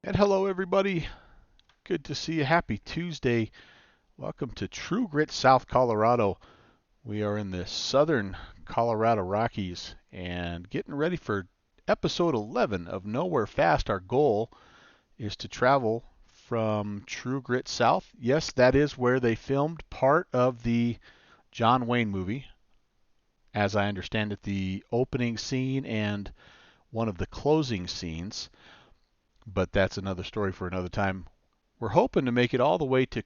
And hello, everybody. Good to see you. Happy Tuesday. Welcome to True Grit, South Colorado. We are in the southern Colorado Rockies and getting ready for episode 11 of Nowhere Fast. Our goal is to travel from True Grit South. Yes, that is where they filmed part of the John Wayne movie. As I understand it, the opening scene and one of the closing scenes. But that's another story for another time. We're hoping to make it all the way to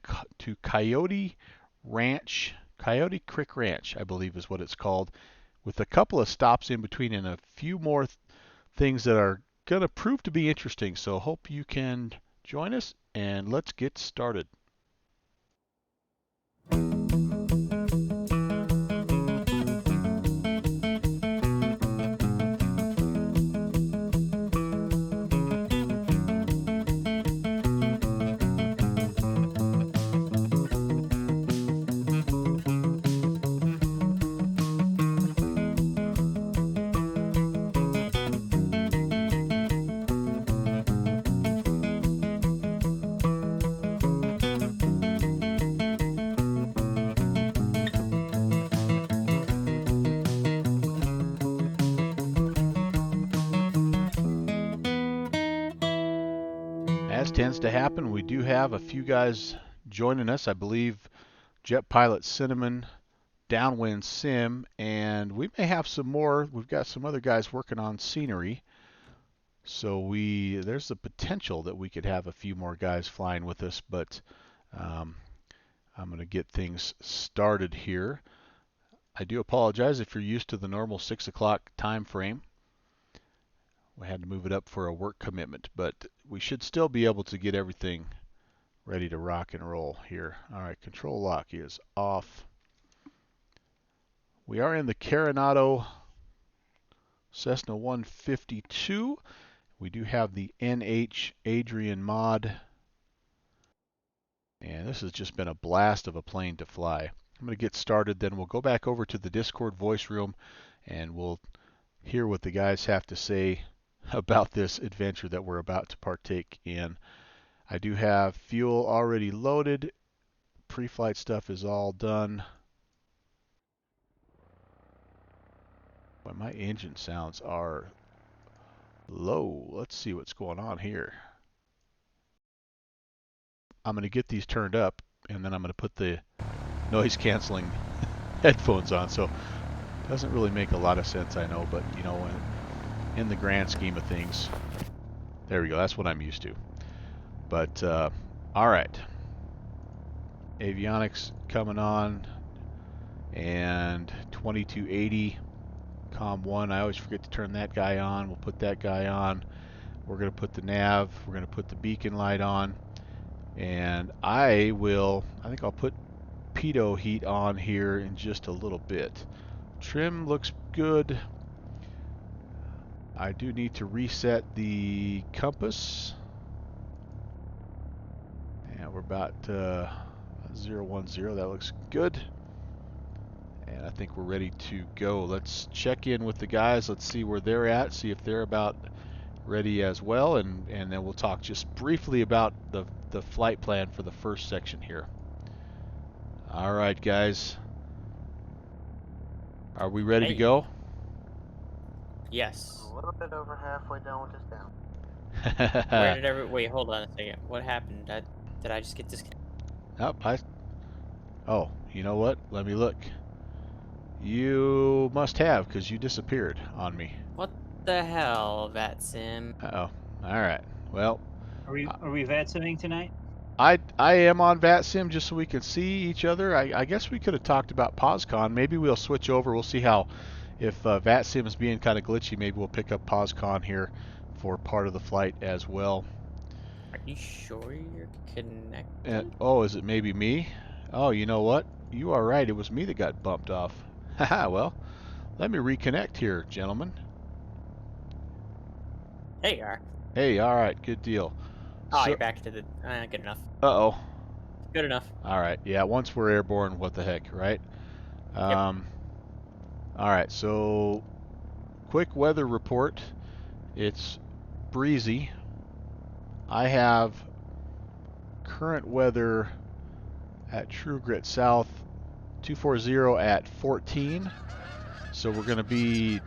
Coyote Ranch, Coyote Creek Ranch, I believe is what it's called, with a couple of stops in between and a few more things that are going to prove to be interesting. So hope you can join us and let's get started. As tends to happen, we do have a few guys joining us. I believe Jet Pilot Cinnamon, Downwind Sim, and we may have some more. We've got some other guys working on scenery. So there's the potential that we could have a few more guys flying with us, but um, I'm going to get things started here. I do apologize if you're used to the normal 6 o'clock time frame. We had to move it up for a work commitment, but we should still be able to get everything ready to rock and roll here. All right, control lock is off. We are in the Carenado Cessna 152. We do have the NHAdrian mod, and this has just been a blast of a plane to fly. I'm going to get started, then we'll go back over to the Discord voice room, and we'll hear what the guys have to say about this adventure that we're about to partake in. I do have fuel already loaded. Pre-flight stuff is all done. But my engine sounds are low. Let's see what's going on here. I'm going to get these turned up, and then I'm going to put the noise canceling headphones on. So it doesn't really make a lot of sense, I know, but you know, in the grand scheme of things, there we go. That's what I'm used to. But all right, avionics coming on, and 2280 comm 1. I always forget to turn that guy on. We'll put that guy on. We're going to put the nav. We're going to put the beacon light on, and I think I'll put pitot heat on here in just a little bit. Trim looks good. I do need to reset the compass. And we're about 010. That looks good. And I think we're ready to go. Let's check in with the guys. Let's see where they're at. See if they're about ready as well. And then we'll talk just briefly about the flight plan for the first section here. All right, guys. Are we ready to go? Yes. A little bit over halfway done with this down. Where did wait, hold on a second. What happened? Did I just get disconnected? Oh, you know what? Let me look. You must have, because you disappeared on me. What the hell, VatSim? Uh-oh. All right. Well, Are we VATSiming tonight? I am on VatSim just so we can see each other. I guess we could have talked about PosCon. Maybe we'll switch over. We'll see how, if VatSim is being kind of glitchy, maybe we'll pick up PosCon here for part of the flight as well. Are you sure you're connected? And, oh, is it maybe me? Oh, you know what? You are right. It was me that got bumped off. Haha, well, let me reconnect here, gentlemen. There you are. Hey, all right, good deal. Oh, So, you're back to the... good enough. uh-oh. Good enough. All right, yeah, once we're airborne, what the heck, right? Yep. All right, so quick weather report. It's breezy. I have current weather at True Grit South 240 at 14. So we're going to be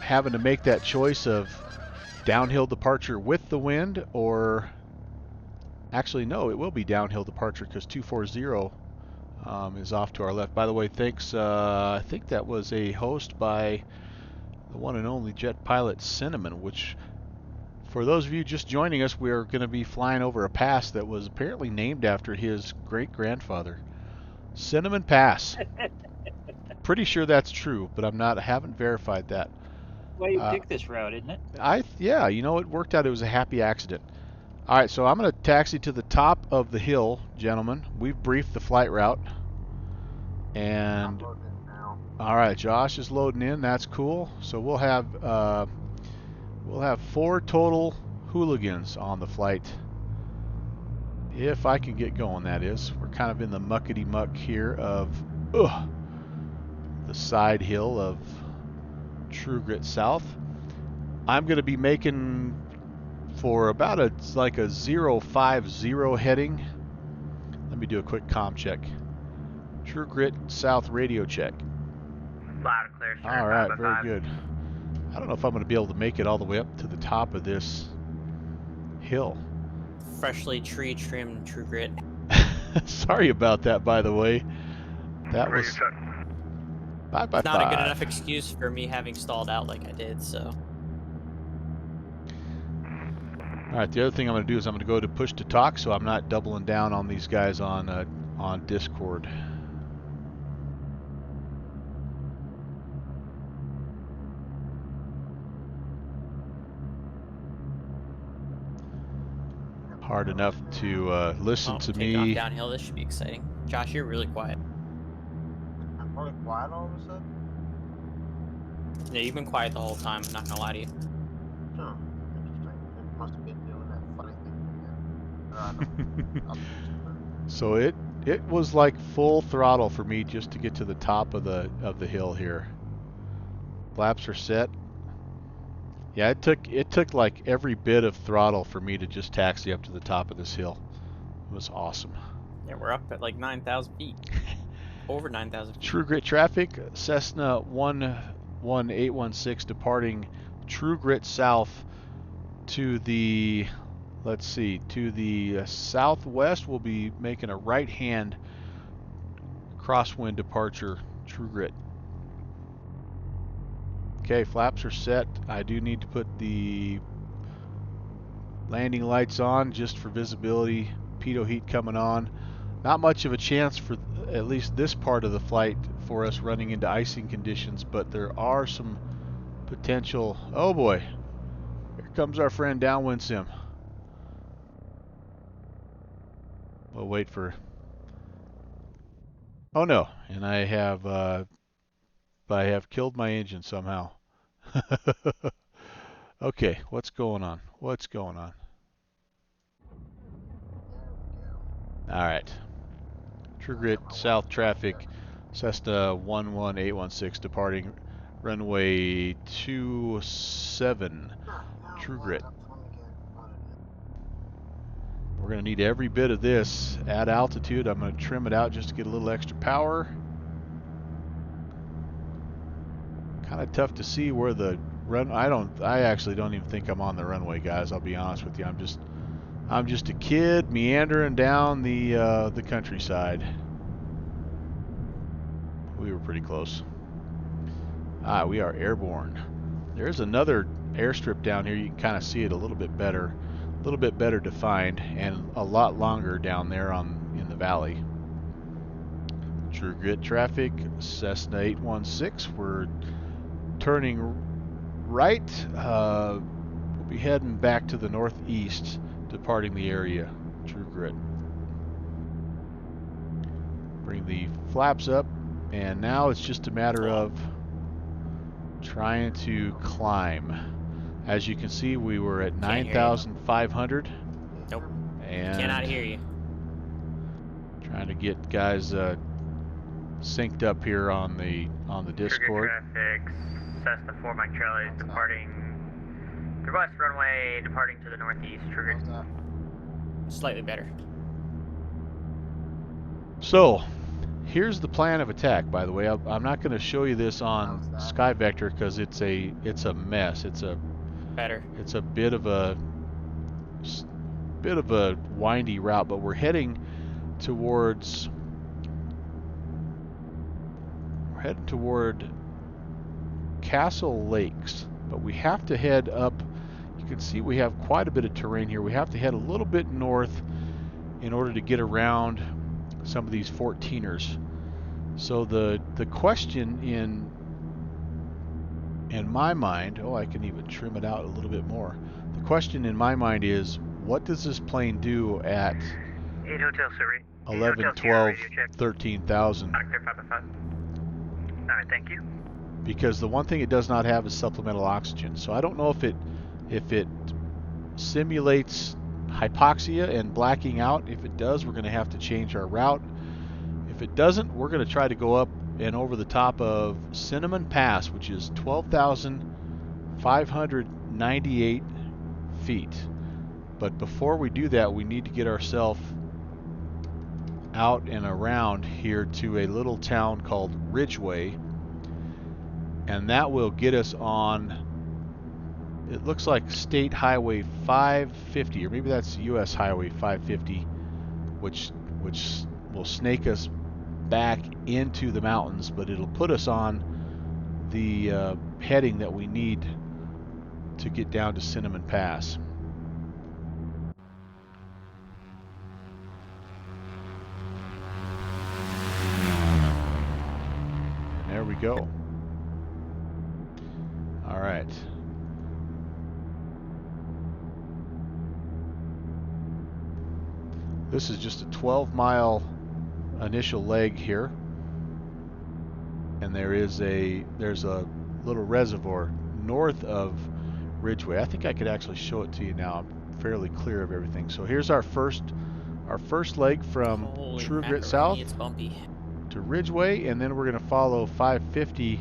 having to make that choice of downhill departure with the wind, or actually no, it will be downhill departure because 240 is off to our left. By the way, thanks. I think that was a host by the one and only jet pilot Cinnamon, which, for those of you just joining us, we're going to be flying over a pass that was apparently named after his great-grandfather. Cinnamon Pass. Pretty sure that's true, but I haven't verified that. Well, you picked this route, isn't it? Yeah, you know, it worked out. It was a happy accident. All right, so I'm going to taxi to the top of the hill, gentlemen. We've briefed the flight route. And I'm loading in now. all right, Josh is loading in. That's cool. So we'll have 4 total hooligans on the flight. If I can get going, that is. We're kind of in the muckety muck here of the side hill of True Grit South. I'm going to be making for about a 050 heading. Let me do a quick comm check. True Grit South radio check. Loud and clear, sir. All right, 5 by very 5. good. I don't know if I'm going to be able to make it all the way up to the top of this hill. Freshly tree trimmed True Grit. Sorry about that, by the way. That Radio was check. 5 by 5. Not a good enough excuse for me having stalled out like I did, so. All right, the other thing I'm going to do is I'm going to go to push to talk, so I'm not doubling down on these guys on Discord. Hard enough to listen to Take off me. downhill. This should be exciting. Josh, you're really quiet. I'm probably quiet all of a sudden. Yeah, you've been quiet the whole time. I'm not gonna lie to you. Oh, interesting. It must have been doing that funny thing again. I'll So it was like full throttle for me just to get to the top of the hill here. Flaps are set. Yeah, it took like every bit of throttle for me to just taxi up to the top of this hill. It was awesome. Yeah, we're up at like 9,000 feet. Over 9,000 feet. True Grit traffic, Cessna 11816 departing True Grit South to the, let's see, to the southwest. We'll be making a right-hand crosswind departure, True Grit. Okay, flaps are set. I do need to put the landing lights on just for visibility. Pitot heat coming on. Not much of a chance for at least this part of the flight for us running into icing conditions, but there are some potential. Oh boy, here comes our friend Downwind Sim. We'll wait for. Oh no, and I have killed my engine somehow. Okay, what's going on? What's going on? All right. True Grit South traffic, Cessna 11816 departing runway 27. True Grit. We're going to need every bit of this at altitude. I'm going to trim it out just to get a little extra power. Kind of tough to see where the run. I actually don't even think I'm on the runway, guys. I'll be honest with you. I'm just a kid meandering down the countryside. We were pretty close. We are airborne. There's another airstrip down here. You can kind of see it a little bit better defined, and a lot longer down there in the valley. True Grit traffic, Cessna 816. We're turning right. We'll be heading back to the northeast, departing the area. True Grit. Bring the flaps up, and now it's just a matter of trying to climb. As you can see, we were at 9,500. Nope. And cannot hear you. Trying to get guys synced up here on the Discord. Traffic, Cessna 4 Mike Charlie is departing Request runway departing to the northeast, triggered. How's that? Slightly better. So, here's the plan of attack. By the way, I'm not going to show you this on How's that? Sky Vector because it's a mess. It's a Better. bit of a windy route, but we're heading toward Castle Lakes, but we have to head up. You can see we have quite a bit of terrain here. We have to head a little bit north in order to get around some of these 14ers. So the question in my mind, oh, I can even trim it out a little bit more. The question in my mind is, what does this plane do at 8 Hotel Surrey. 11, 12, 13,000? Clear 555. Alright, thank you. Because the one thing it does not have is supplemental oxygen. So I don't know if it simulates hypoxia and blacking out. If it does, we're going to have to change our route. If it doesn't, we're going to try to go up and over the top of Cinnamon Pass, which is 12,598 feet. But before we do that, we need to get ourselves out and around here to a little town called Ridgeway, and that will get us on, it looks like State Highway 550, or maybe that's US Highway 550, which will snake us back into the mountains, but it'll put us on the heading that we need to get down to Cinnamon Pass. And there we go. All right. This is just a 12-mile initial leg here, and there's a little reservoir north of Ridgeway. I think I could actually show it to you now. I'm fairly clear of everything. So here's our first leg from Holy True Grit macaroni, South it's bumpy. to Ridgeway, and then we're going to follow 550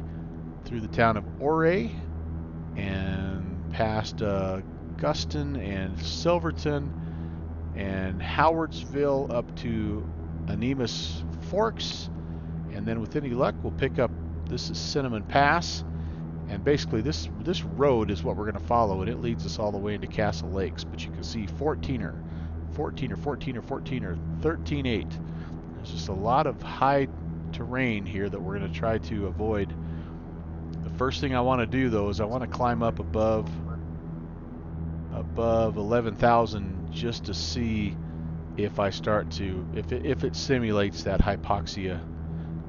through the town of Ouray and past Guston and Silverton and Howardsville up to Anemus Forks, and then with any luck we'll pick up, this is Cinnamon Pass, and basically this road is what we're going to follow, and it leads us all the way into Castle Lakes. But you can see 14er, 13.8. There's just a lot of high terrain here that we're going to try to avoid. The first thing I want to do though is I want to climb up above 11,000 just to see if I start to, if it simulates that hypoxia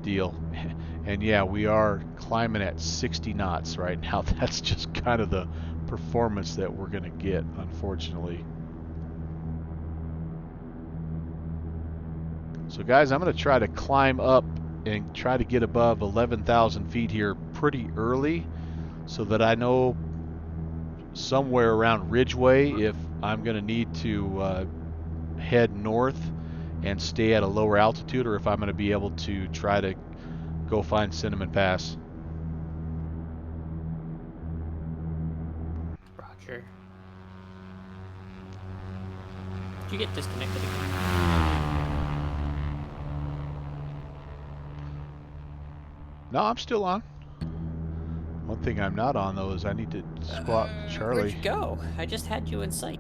deal. And yeah, we are climbing at 60 knots right now. That's just kind of the performance that we're going to get, unfortunately. So guys, I'm going to try to climb up and try to get above 11,000 feet here pretty early, so that I know somewhere around Ridgeway if I'm going to need to head north and stay at a lower altitude, or if I'm going to be able to try to go find Cinnamon Pass. Roger. Did you get disconnected again? No, I'm still on. One thing I'm not on though is I need to squat Charlie. Where'd you go? I just had you in sight.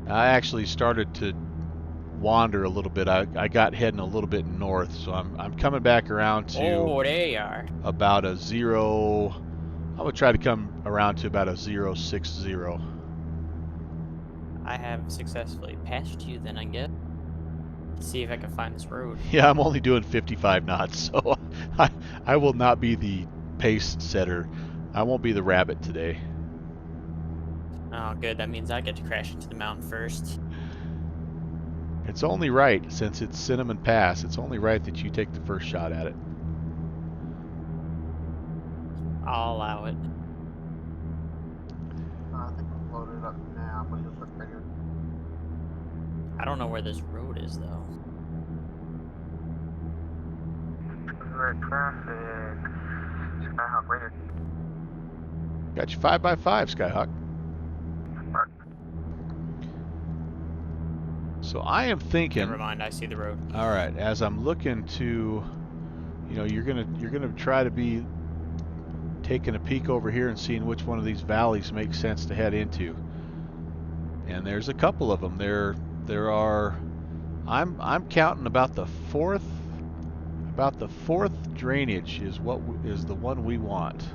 I actually started to wander a little bit. I got heading a little bit north, so I'm coming back around to Oh, there you are. about a 0. I'm gonna try to come around to about a 060. I have successfully passed you then, I guess. Let's see if I can find this road. Yeah, I'm only doing 55 knots, so I will not be the pace setter. I won't be the rabbit today. Oh, good. That means I get to crash into the mountain first. It's only right, since it's Cinnamon Pass, it's only right that you take the first shot at it. I'll allow it. I think I'm loaded up now, but just look right here. I don't know where this road is, though. Red traffic. Skyhawk Raider. Got you 5x5, Skyhawk. Mark. So I am thinking. Never mind, I see the road. All right, as I'm looking to, you're gonna try to be taking a peek over here and seeing which one of these valleys makes sense to head into. And there's a couple of them. There are. I'm counting about the fourth drainage is the one we want.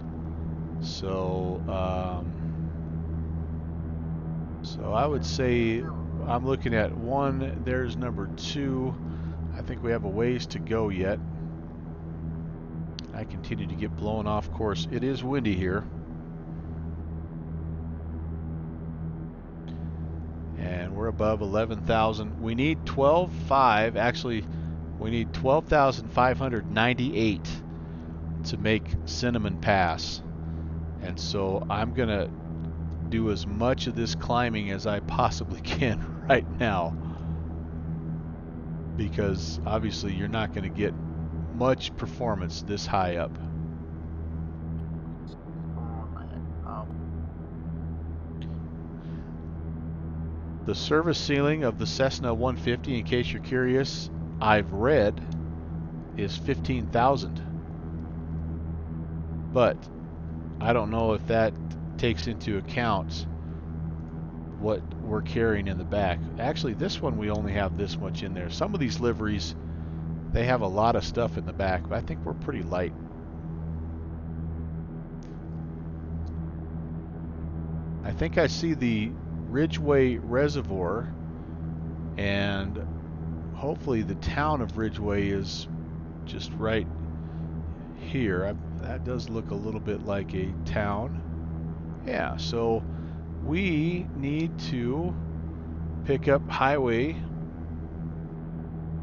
So so I would say I'm looking at one. There's number 2. I think we have a ways to go yet. I continue to get blown off course. It is windy here. And we're above 11,000. We need 12,500. Actually, we need 12,598 to make Cinnamon Pass. And so I'm going to do as much of this climbing as I possibly can right now. Because obviously you're not going to get much performance this high up. The service ceiling of the Cessna 150, in case you're curious, I've read, is 15,000. But I don't know if that takes into account what we're carrying in the back. Actually, this one we only have this much in there. Some of these liveries, they have a lot of stuff in the back, but I think we're pretty light. I think I see the Ridgeway Reservoir, and hopefully the town of Ridgeway is just right here. That does look a little bit like a town. Yeah, so we need to pick up Highway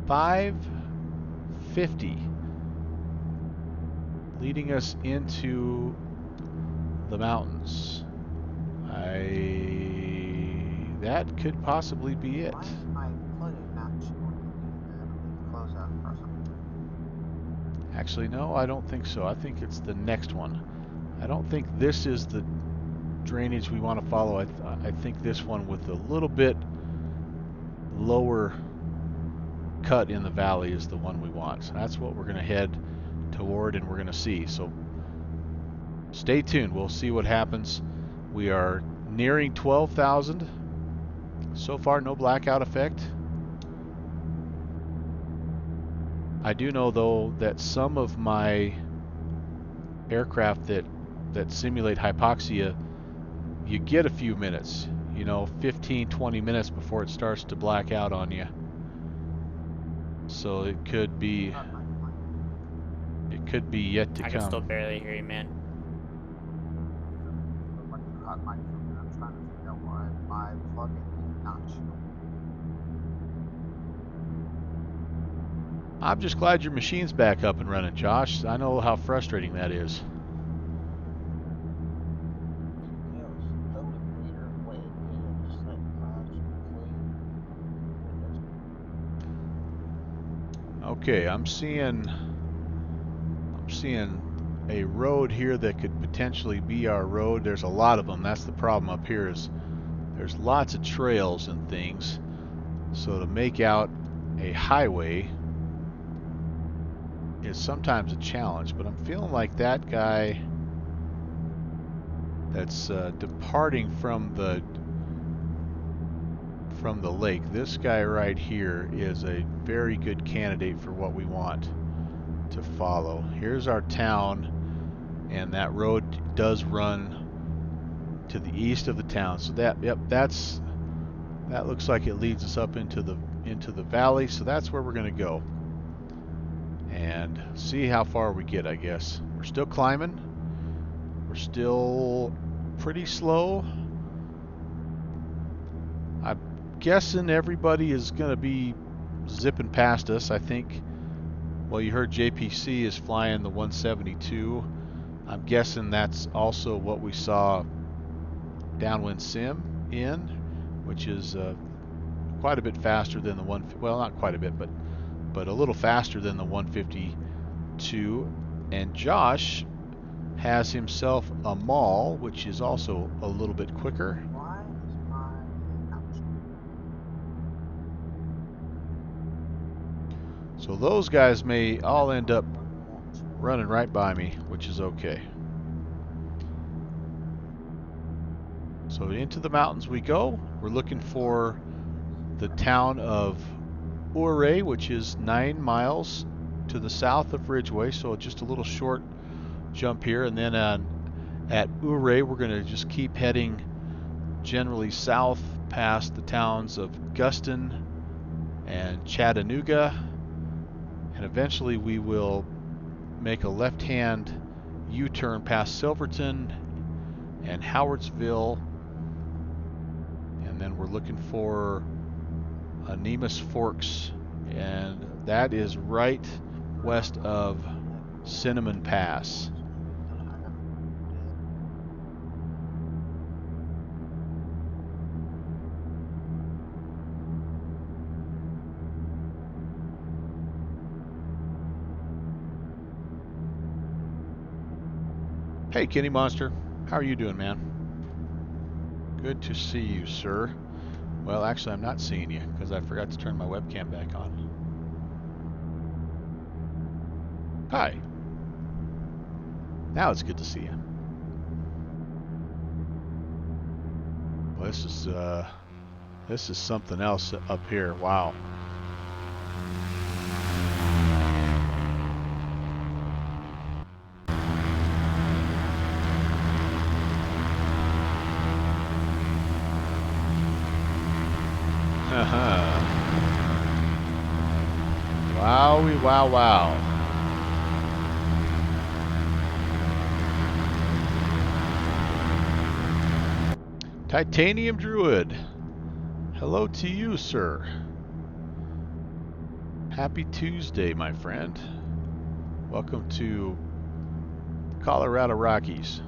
550, leading us into the mountains. That could possibly be it. Why is my plugin not showing the closeout or something? Actually, no, I don't think so. I think it's the next one. I don't think this is the drainage we want to follow. I think this one with a little bit lower cut in the valley is the one we want. So that's what we're going to head toward, and we're going to see. So stay tuned. We'll see what happens. We are nearing 12,000. So far, no blackout effect. I do know, though, that some of my aircraft that simulate hypoxia, you get a few minutes, 15, 20 minutes before it starts to black out on you. So it could be yet to come. I can still barely hear you, man. When you cut my phone, I'm trying to figure out why my plugin is not showing. I'm just glad your machine's back up and running, Josh. I know how frustrating that is. Okay, I'm seeing a road here that could potentially be our road. There's a lot of them. That's the problem up here, is there's lots of trails and things. So to make out a highway is sometimes a challenge, but I'm feeling like that guy that's departing from the lake, this guy right here, is a very good candidate for what we want to follow. Here's our town, and that road does run to the east of the town. So that looks like it leads us up into the valley. So that's where we're going to go and see how far we get. I guess we're still climbing. We're still pretty slow. I'm guessing everybody is going to be zipping past us. I think. Well, you heard JPC is flying the 172. I'm guessing that's also what we saw Downwind Sim in, which is quite a bit faster than the well, not quite a bit, but a little faster than the 152. And Josh has himself a mall, which is also a little bit quicker. Why is my ouch. So those guys may all end up running right by me, which is okay. So into the mountains we go. We're looking for the town of Ouray, which is 9 miles to the south of Ridgeway, so just a little short jump here. And then at Ouray, we're going to just keep heading generally south past the towns of Guston and Chattanooga, and eventually we will make a left-hand U-turn past Silverton and Howardsville, and then we're looking for Nemus Forks, and that is right west of Cinnamon Pass. Hey, Kenny Monster. How are you doing, man? Good to see you, sir. Well, actually, I'm not seeing you because I forgot to turn my webcam back on. Hi. Now it's good to see you. Well, this is something else up here. Wow. Wowie, wow, wow. Titanium Druid. Hello to you, sir. Happy Tuesday, my friend. Welcome to Colorado Rockies.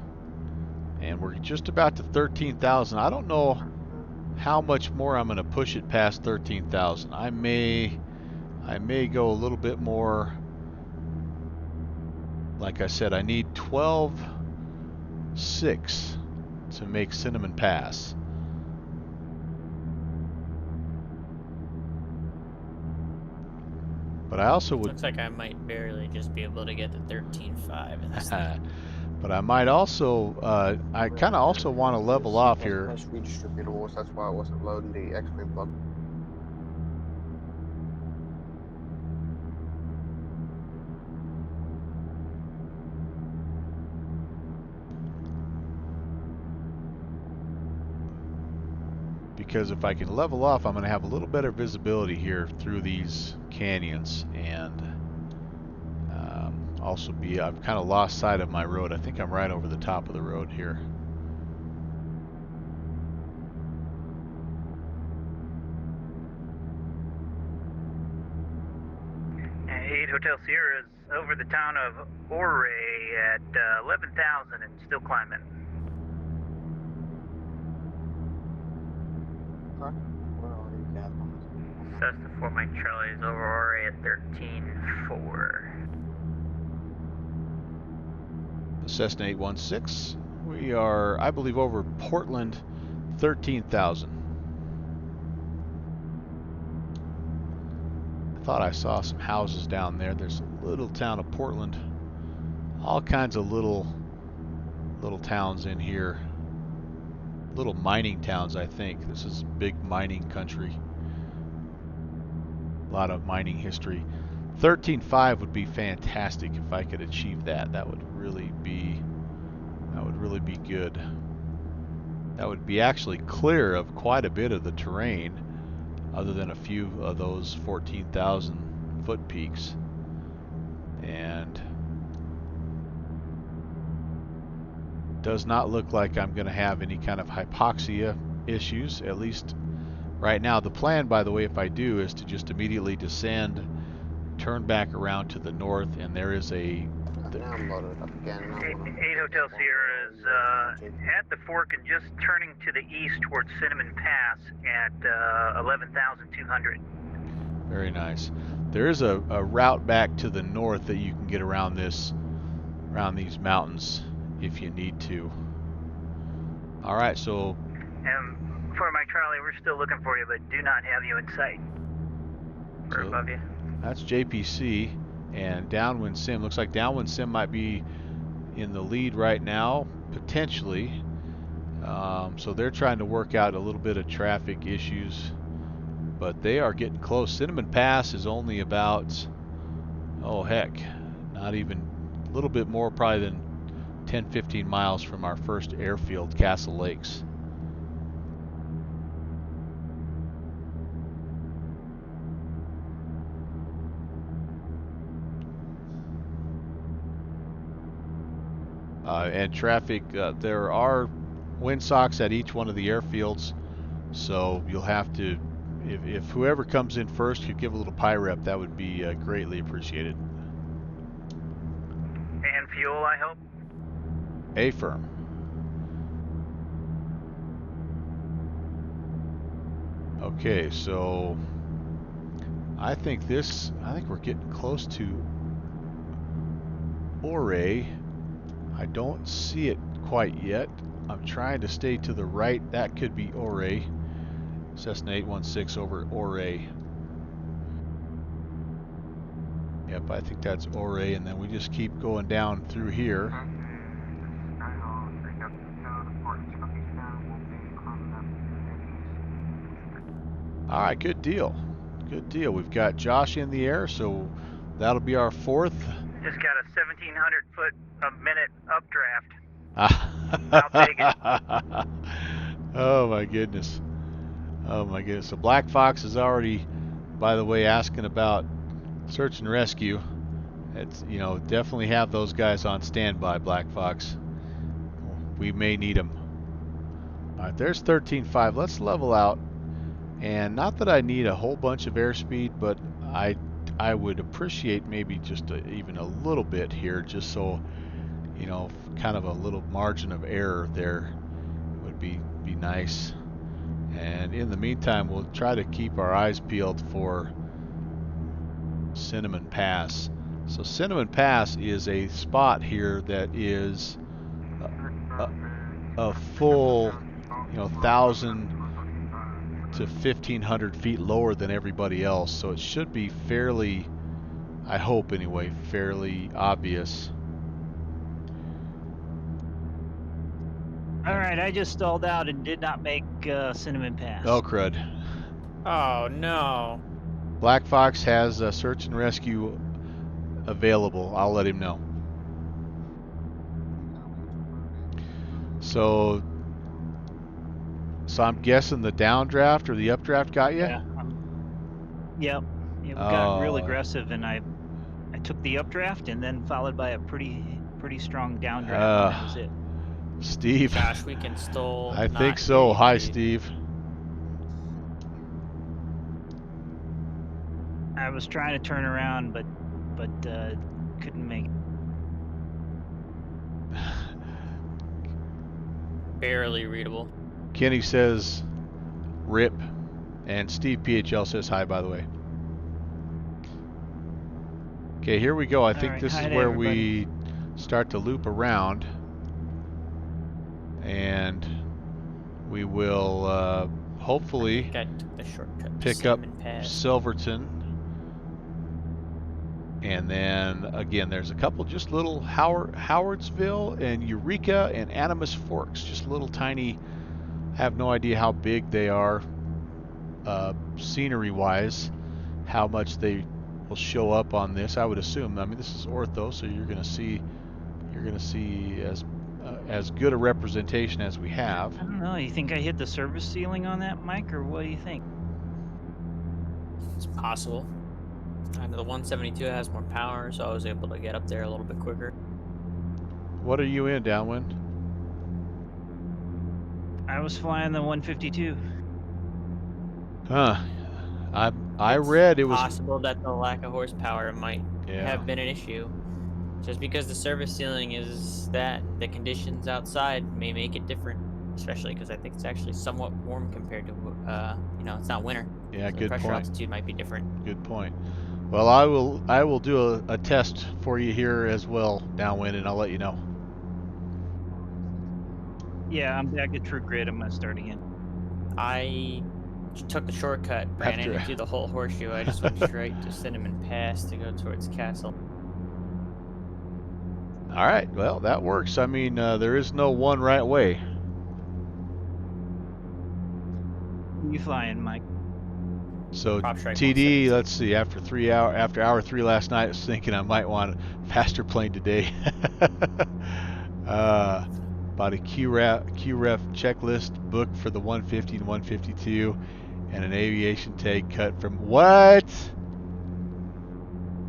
And we're just about to 13,000. I don't know how much more I'm going to push it past 13,000. I may go a little bit more. Like I said, I need 12.6 to make Cinnamon Pass. But I also would. Looks like I might barely just be able to get to 13.5 in this thing. But I might also, I kind of also want to level off here. Redistributables, that's why I wasn't loading the X-Wing plug. Because if I can level off, I'm going to have a little better visibility here through these canyons, and also I've kind of lost sight of my road. I think I'm right over the top of the road here. Hotel Sierra is over the town of Ouray at 11,000 and still climbing. Where are you, Catherine? Cessna 4 Mike Charlie is over Ouray at 13.4. Cessna 816. We are, I believe, over Portland, 13,000. I thought I saw some houses down there. There's a little town of Portland. All kinds of little towns in here. Little mining towns, I think. This is big mining country. A lot of mining history. 13.5 would be fantastic if I could achieve that. That would really be good. That would be actually clear of quite a bit of the terrain, other than a few of those 14,000 foot peaks. And does not look like I'm going to have any kind of hypoxia issues, at least right now. The plan, by the way, if I do, is to just immediately descend, turn back around to the north, and there is a... Now I'm loaded up again. 8 Hotel Sierra is at the fork and just turning to the east towards Cinnamon Pass at 11,200. Very nice. There is a route back to the north that you can get around these mountains, if you need to. All right, so For my Charlie, we're still looking for you, but do not have you in sight. We're So- above you. that's JPC, and Downwind Sim. Looks like Downwind Sim might be in the lead right now, potentially. So they're trying to work out a little bit of traffic issues, but they are getting close. Cinnamon Pass is only about, oh heck, not even a little bit more probably than 10-15 miles from our first airfield, Castle Lakes. And traffic, there are windsocks at each one of the airfields, so you'll have to, if whoever comes in first could give a little pie rep, that would be greatly appreciated. And fuel, I hope. Affirm. Okay, so I think we're getting close to Ouray. I don't see it quite yet. I'm trying to stay to the right. That could be Ouray. Cessna 816 over Ouray. Yep, I think that's Ouray, and then we just keep going down through here. All right, good deal. Good deal. We've got Josh in the air, so that'll be our fourth. Just got a 1,700 foot a minute updraft. I'll take it. Oh my goodness. Oh my goodness. So Black Fox is already, by the way, asking about search and rescue. It's, you know, definitely have those guys on standby, Black Fox. We may need them. All right, there's 13.5. Let's level out. And not that I need a whole bunch of airspeed, but I would appreciate maybe just even a little bit here, just so, you know, kind of a little margin of error there would be nice. And in the meantime, we'll try to keep our eyes peeled for Cinnamon Pass. So Cinnamon Pass is a spot here that is a full, you know, 1,000 to 1,500 feet lower than everybody else. So it should be fairly, I hope anyway, fairly obvious. All right, I just stalled out and did not make Cinnamon Pass. Oh crud. Oh no. Black Fox has a search and rescue available. I'll let him know. So I'm guessing the downdraft or the updraft got you? Yeah. Yep. Yeah, we got real aggressive, and I took the updraft and then followed by a pretty strong downdraft. And that was it. Steve. Josh, we can still. I not think so. hear you, Hi, dude. Steve. I was trying to turn around, but couldn't make it. Barely readable. Kenny says rip, and Steve PHL says hi, by the way. Okay, here we go. I think right, this is hi to where everybody. we start to loop around, and we will hopefully I took the shortcut to pick up Cinnamon Pass. Silverton. And then again, there's a couple just little Howardsville and Eureka and Animas Forks, just little tiny. I have no idea how big they are, scenery wise, how much they will show up on this. I would assume. I mean, this is ortho, so you're going to see as good a representation as we have. I don't know. You think I hit the service ceiling on that, Mike, or what do you think? It's possible. I know the 172 has more power, so I was able to get up there a little bit quicker. What are you in, Downwind? I was flying the 152. Huh. I read it was possible that the lack of horsepower might Yeah. have been an issue. Just because the service ceiling is that, the conditions outside may make it different. Especially because I think it's actually somewhat warm compared to, you know, it's not winter. Yeah, So the good pressure point. altitude might be different. Good point. Well, I will do a test for you here as well, Downwind, and I'll let you know. Yeah, I'm back at True Grit. I'm gonna start again. I took the shortcut, ran After- into the whole horseshoe. I just went straight to Cinnamon Pass to go towards Castle. All right, well, that works. I mean, there is no one right way. Who you flying, Mike? So Prop strike TD, 117. let's see. After hour 3 last night, I was thinking I might want a faster plane today. About a QREF checklist booked for the 150 and 152, and an aviation tag cut from what?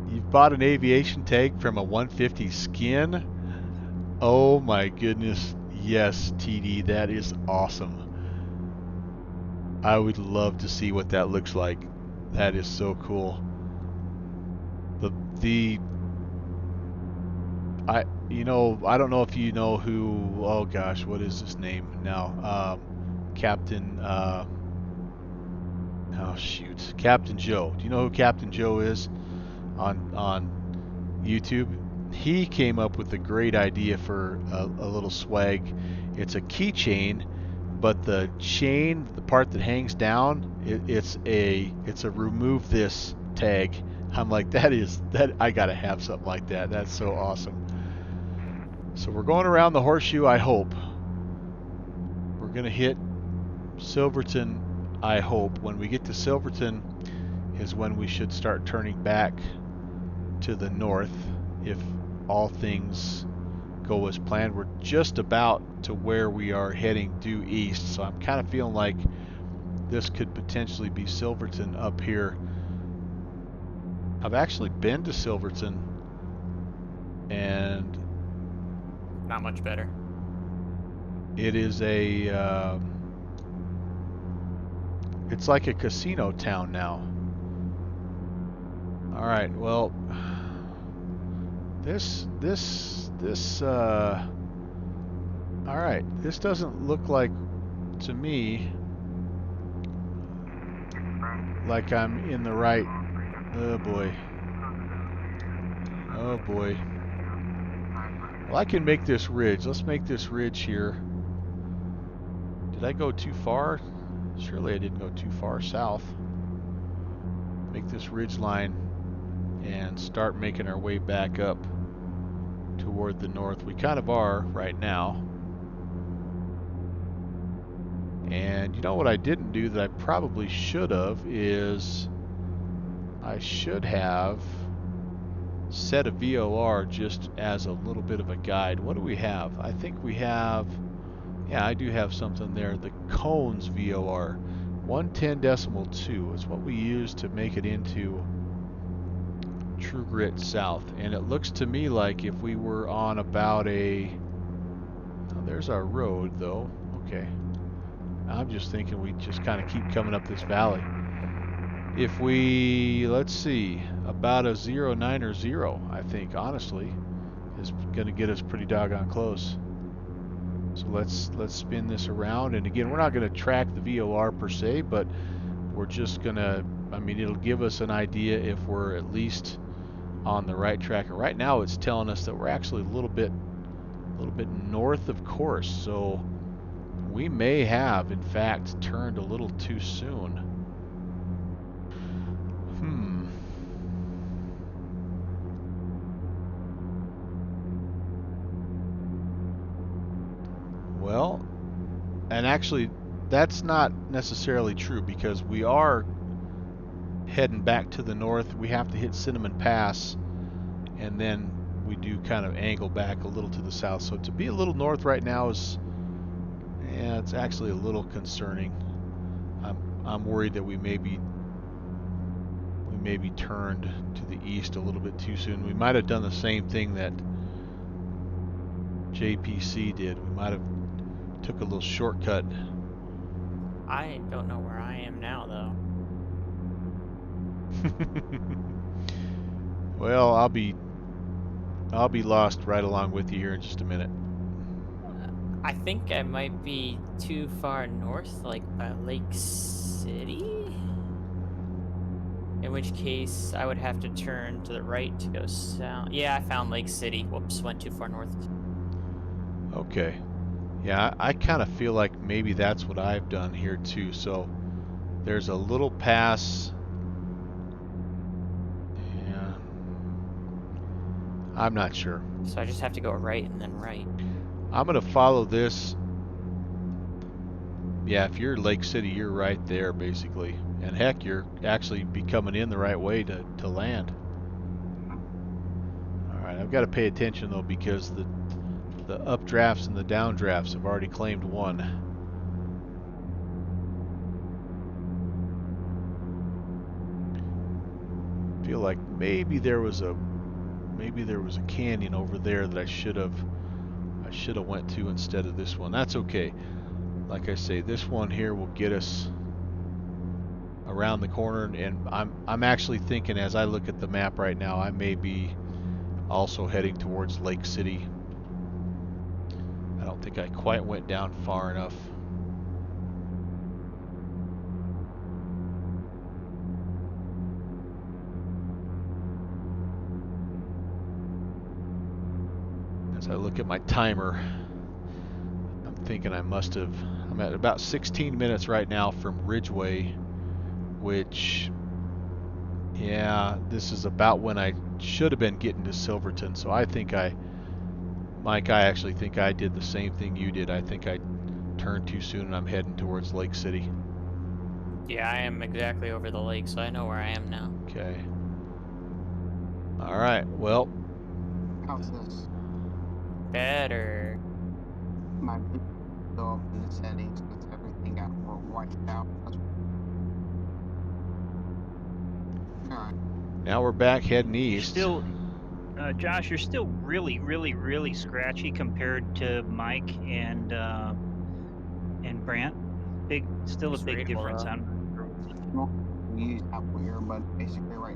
You've bought an aviation tag from a 150 skin? Oh my goodness! Yes, TD, that is awesome. I would love to see what that looks like. That is so cool. I don't know if you know who. Oh gosh, what is his name now? Captain. Oh shoot, Captain Joe. Do you know who Captain Joe is on YouTube? He came up with a great idea for a little swag. It's a keychain, but the chain, the part that hangs down, it's a remove this tag. I'm like, that I gotta have something like that. That's so awesome. So we're going around the horseshoe, I hope. We're gonna hit Silverton, I hope. When we get to Silverton is when we should start turning back to the north if all things go as planned. We're just about to where we are heading due east, so I'm kind of feeling like this could potentially be Silverton up here. I've actually been to Silverton, and Not much better. it is it's like a casino town now. All right, well, all right, this doesn't look like, to me, like I'm in the right. Oh boy. Oh boy. Well, I can make this ridge. Let's make this ridge here. Did I go too far? Surely I didn't go too far south. Make this ridge line and start making our way back up toward the north. We kind of are right now. And you know what I didn't do that I probably should have is I should have set a VOR just as a little bit of a guide. What do we have? I think we have, yeah, I do have something there. The cones VOR, 110.2 is what we use to make it into True Grit South. And it looks to me like if we were on about a, oh, there's our road though. Okay. I'm just thinking we just kind of keep coming up this valley. If we, let's see, about a 090, I think, honestly, is going to get us pretty doggone close. So let's spin this around, and again, we're not going to track the VOR per se, but we're just going to, I mean, it'll give us an idea if we're at least on the right track. And right now it's telling us that we're actually a little bit north of course, so we may have, in fact, turned a little too soon. Well, and actually, that's not necessarily true because we are heading back to the north. We have to hit Cinnamon Pass, and then we do kind of angle back a little to the south. So to be a little north right now is, yeah, it's actually a little concerning. I'm worried that we may be turned to the east a little bit too soon. We might have done the same thing that JPC did. We might have took a little shortcut. I don't know where I am now, though. Well, I'll be lost right along with you here in just a minute. I think I might be too far north, like by Lake City. In which case, I would have to turn to the right to go south. Yeah, I found Lake City. Whoops, went too far north. Okay. Yeah, I kind of feel like maybe that's what I've done here too. So there's a little pass. Yeah. I'm not sure. So I just have to go right and then right. I'm going to follow this. Yeah, if you're Lake City, you're right there basically. And heck, you're actually be coming in the right way to land. Alright, I've got to pay attention though because the updrafts and the downdrafts have already claimed one. Feel like maybe there was a canyon over there that I should have went to instead of this one. That's okay. Like I say, this one here will get us around the corner, and I'm actually thinking as I look at the map right now, I may be also heading towards Lake City. I don't think I quite went down far enough. As I look at my timer, I'm thinking I'm at about 16 minutes right now from Ridgeway, which, yeah, this is about when I should have been getting to Silverton. So I think Mike, I actually think I did the same thing you did. I think I turned too soon and I'm heading towards Lake City. Yeah, I am exactly over the lake, so I know where I am now. Okay. All right. Well. How's this? Better. My video go up in the settings because everything got wiped out. Alright. Now we're back heading east. Still, Josh, you're still really, really, really scratchy compared to Mike and Brant. Still a It's big readable, difference though. on. We use that weird, but basically right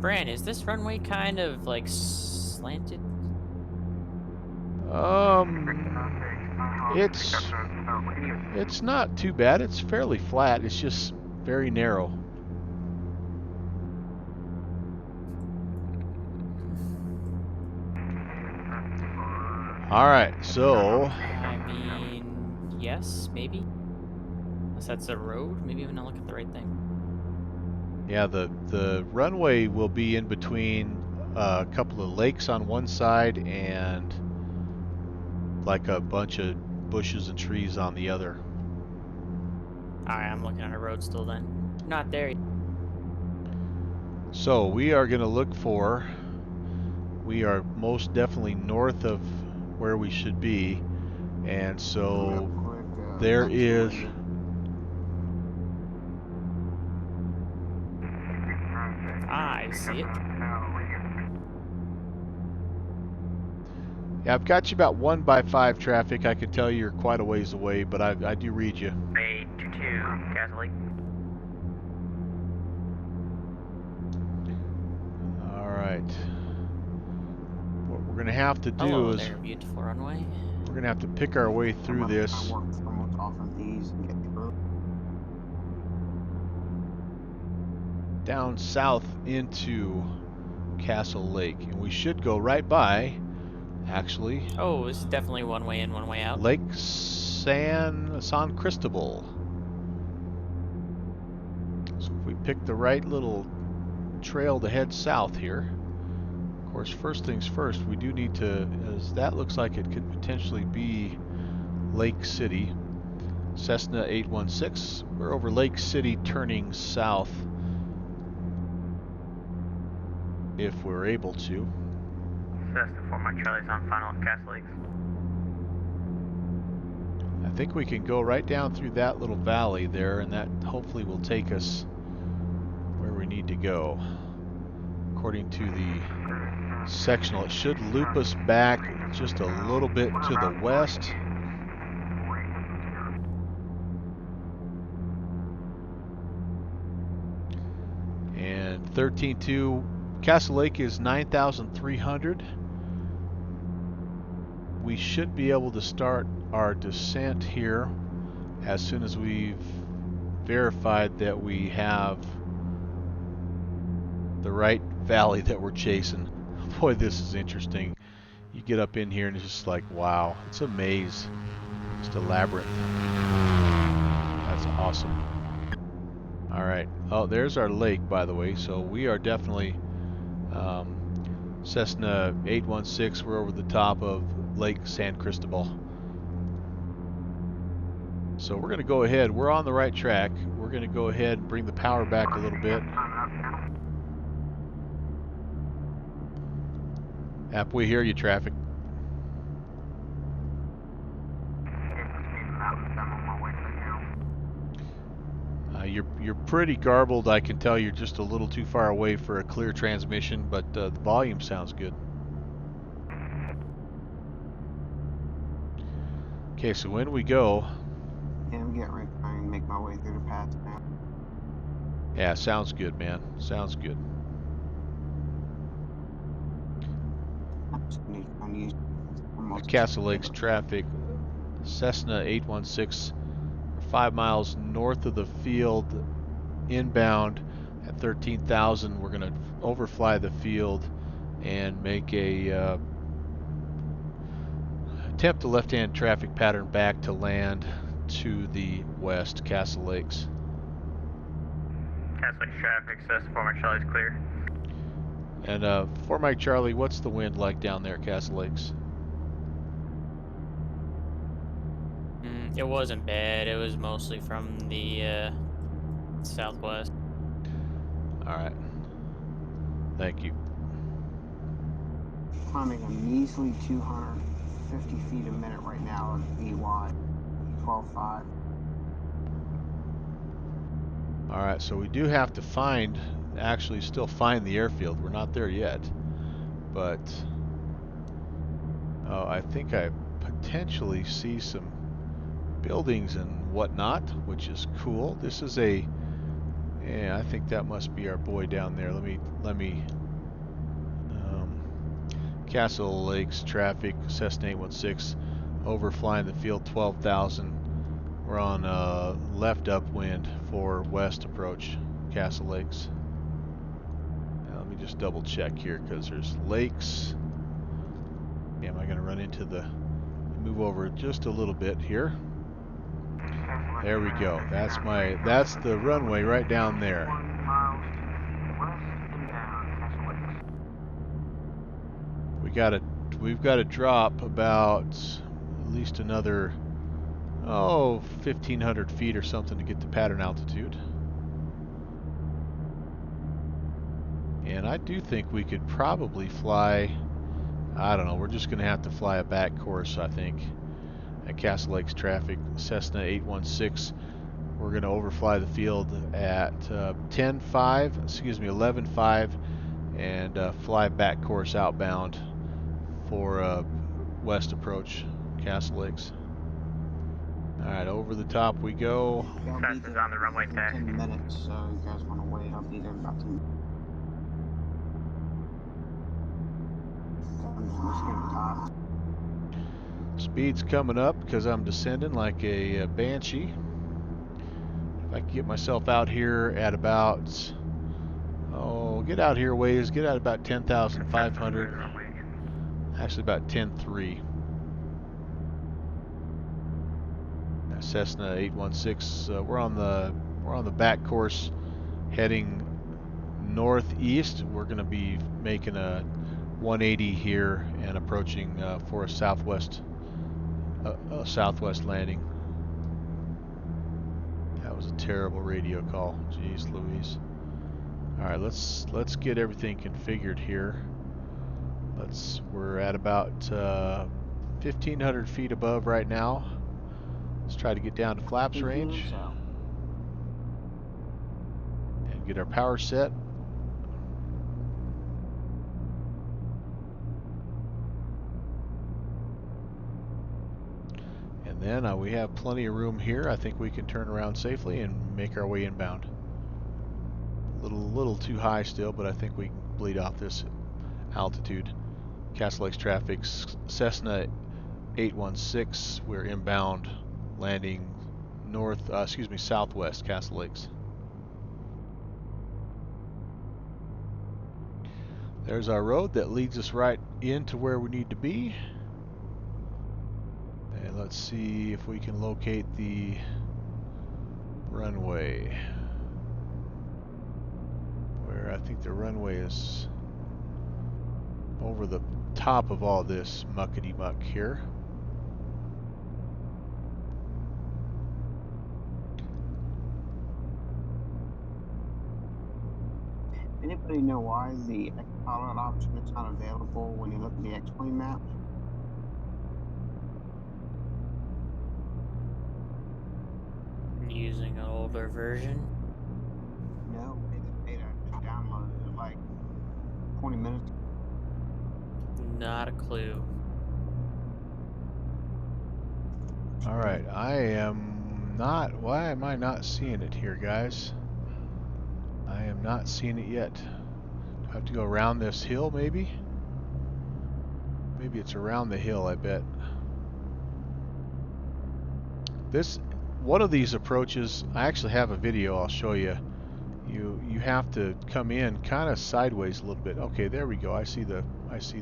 Bran, is this runway kind of like slanted? It's not too bad. It's fairly flat. It's just very narrow. All right, so I mean, yes, maybe. Unless that's a road, maybe I'm not looking at the right thing. yeah, the runway will be in between a couple of lakes on one side and like a bunch of bushes and trees on the other. Alright, I'm looking at a road still then. Not there yet. So we are going to look for, we are most definitely north of where we should be, and so real quick. there is, I see it. yeah, I've got you about 1/5 traffic. I can tell you're quite a ways away, but I do read you. 822 Catholic. All right. What we're going to have to do Hello is there, beautiful runway. we're going to have to pick our way through this. I work almost off of these and get through. Down south into Castle Lake, and we should go right by, actually, Oh, this is definitely one way in, one way out. Lake San Cristobal. So if we pick the right little trail to head south here, of course, first things first, we do need to, as that looks like it could potentially be Lake City. Cessna 816. We're over Lake City turning south if we're able to. Cessna 4 Mike Charlie's on final at Castle Lakes. I think we can go right down through that little valley there, and that hopefully will take us where we need to go. According to the sectional, it should loop us back just a little bit to the west. And 13.2, Castle Lake is 9,300. We should be able to start our descent here as soon as we've verified that we have the right valley that we're chasing. Boy, this is interesting. You get up in here and it's just like, wow, it's a maze. Just a labyrinth. That's awesome. All right. Oh, there's our lake, by the way. So we are definitely Cessna 816. We're over the top of Lake San Cristobal. So we're going to go ahead. We're on the right track. We're going to go ahead and bring the power back a little bit. App, we hear you, traffic. You're pretty garbled. I can tell you're just a little too far away for a clear transmission, but the volume sounds good. Okay, so when we go... Yeah, I'm getting ready to try and make my way through the pass now. Yeah, sounds good, man. Sounds good. I'm just going to try and use Castle Lakes traffic. Cessna 816. 5 miles north of the field, inbound at 13,000. We're going to overfly the field and make a attempt a left-hand traffic pattern back to land to the west, Castle Lakes. Castle Lakes traffic, so that's 4 Mike Charlie's clear. And 4 Mike Charlie, what's the wind like down there, Castle Lakes? It wasn't bad. It was mostly from the southwest. All right. Thank you. Climbing a measly 250 feet a minute right now at VY 12.5. All right, so we do have to find, actually still find the airfield. We're not there yet, but I think I potentially see some buildings and whatnot, which is cool. This is a, yeah, I think that must be our boy down there. Let me Castle Lakes traffic, Cessna 816, overflying the field 12,000. We're on left upwind for west approach, Castle Lakes. Now let me just double check here because there's lakes. Okay, am I going to run into the, move over just a little bit here. There we go. That's the runway right down there. We've got to drop about at least another 1,500 feet or something to get to pattern altitude. And I do think we could probably fly, I don't know, we're just going to have to fly a back course, I think, at Castle Lakes traffic, Cessna 816. We're going to overfly the field at 11.5, and fly back course outbound for west approach, Castle Lakes. All right, over the top we go. Fast is on the runway tag. 10 minutes, so you guys want to wait. I'll be there in about 10 minutes. Let's get the top. Speed's coming up because I'm descending like a banshee. If I can get myself out here at about, get out here ways, get out about 10,500. Actually about 10.3. Cessna 816. We're on the back course, heading northeast. We're going to be making a 180 here and approaching for a southwest landing. That was a terrible radio call. Jeez Louise. All right, let's get everything configured here. We're at about 1,500 feet above right now. Let's try to get down to flaps range and get our power set. And then we have plenty of room here. I think we can turn around safely and make our way inbound. A little too high still, but I think we can bleed off this altitude. Castle Lakes traffic, Cessna 816. We're inbound, landing southwest Castle Lakes. There's our road that leads us right into where we need to be. And let's see if we can locate the runway. Where I think the runway is over the top of all this muckety muck here. Anybody know why the X-Pilot option is not available when you look at the X-Plane maps? Using an older version. No, they just made it. I just downloaded it like 20 minutes. Not a clue. All right, I am not. Why am I not seeing it here, guys? I am not seeing it yet. Do I have to go around this hill, maybe? Maybe it's around the hill, I bet. This, one of these approaches, I actually have a video I'll show you. You have to come in kind of sideways a little bit. Okay, there we go. I see the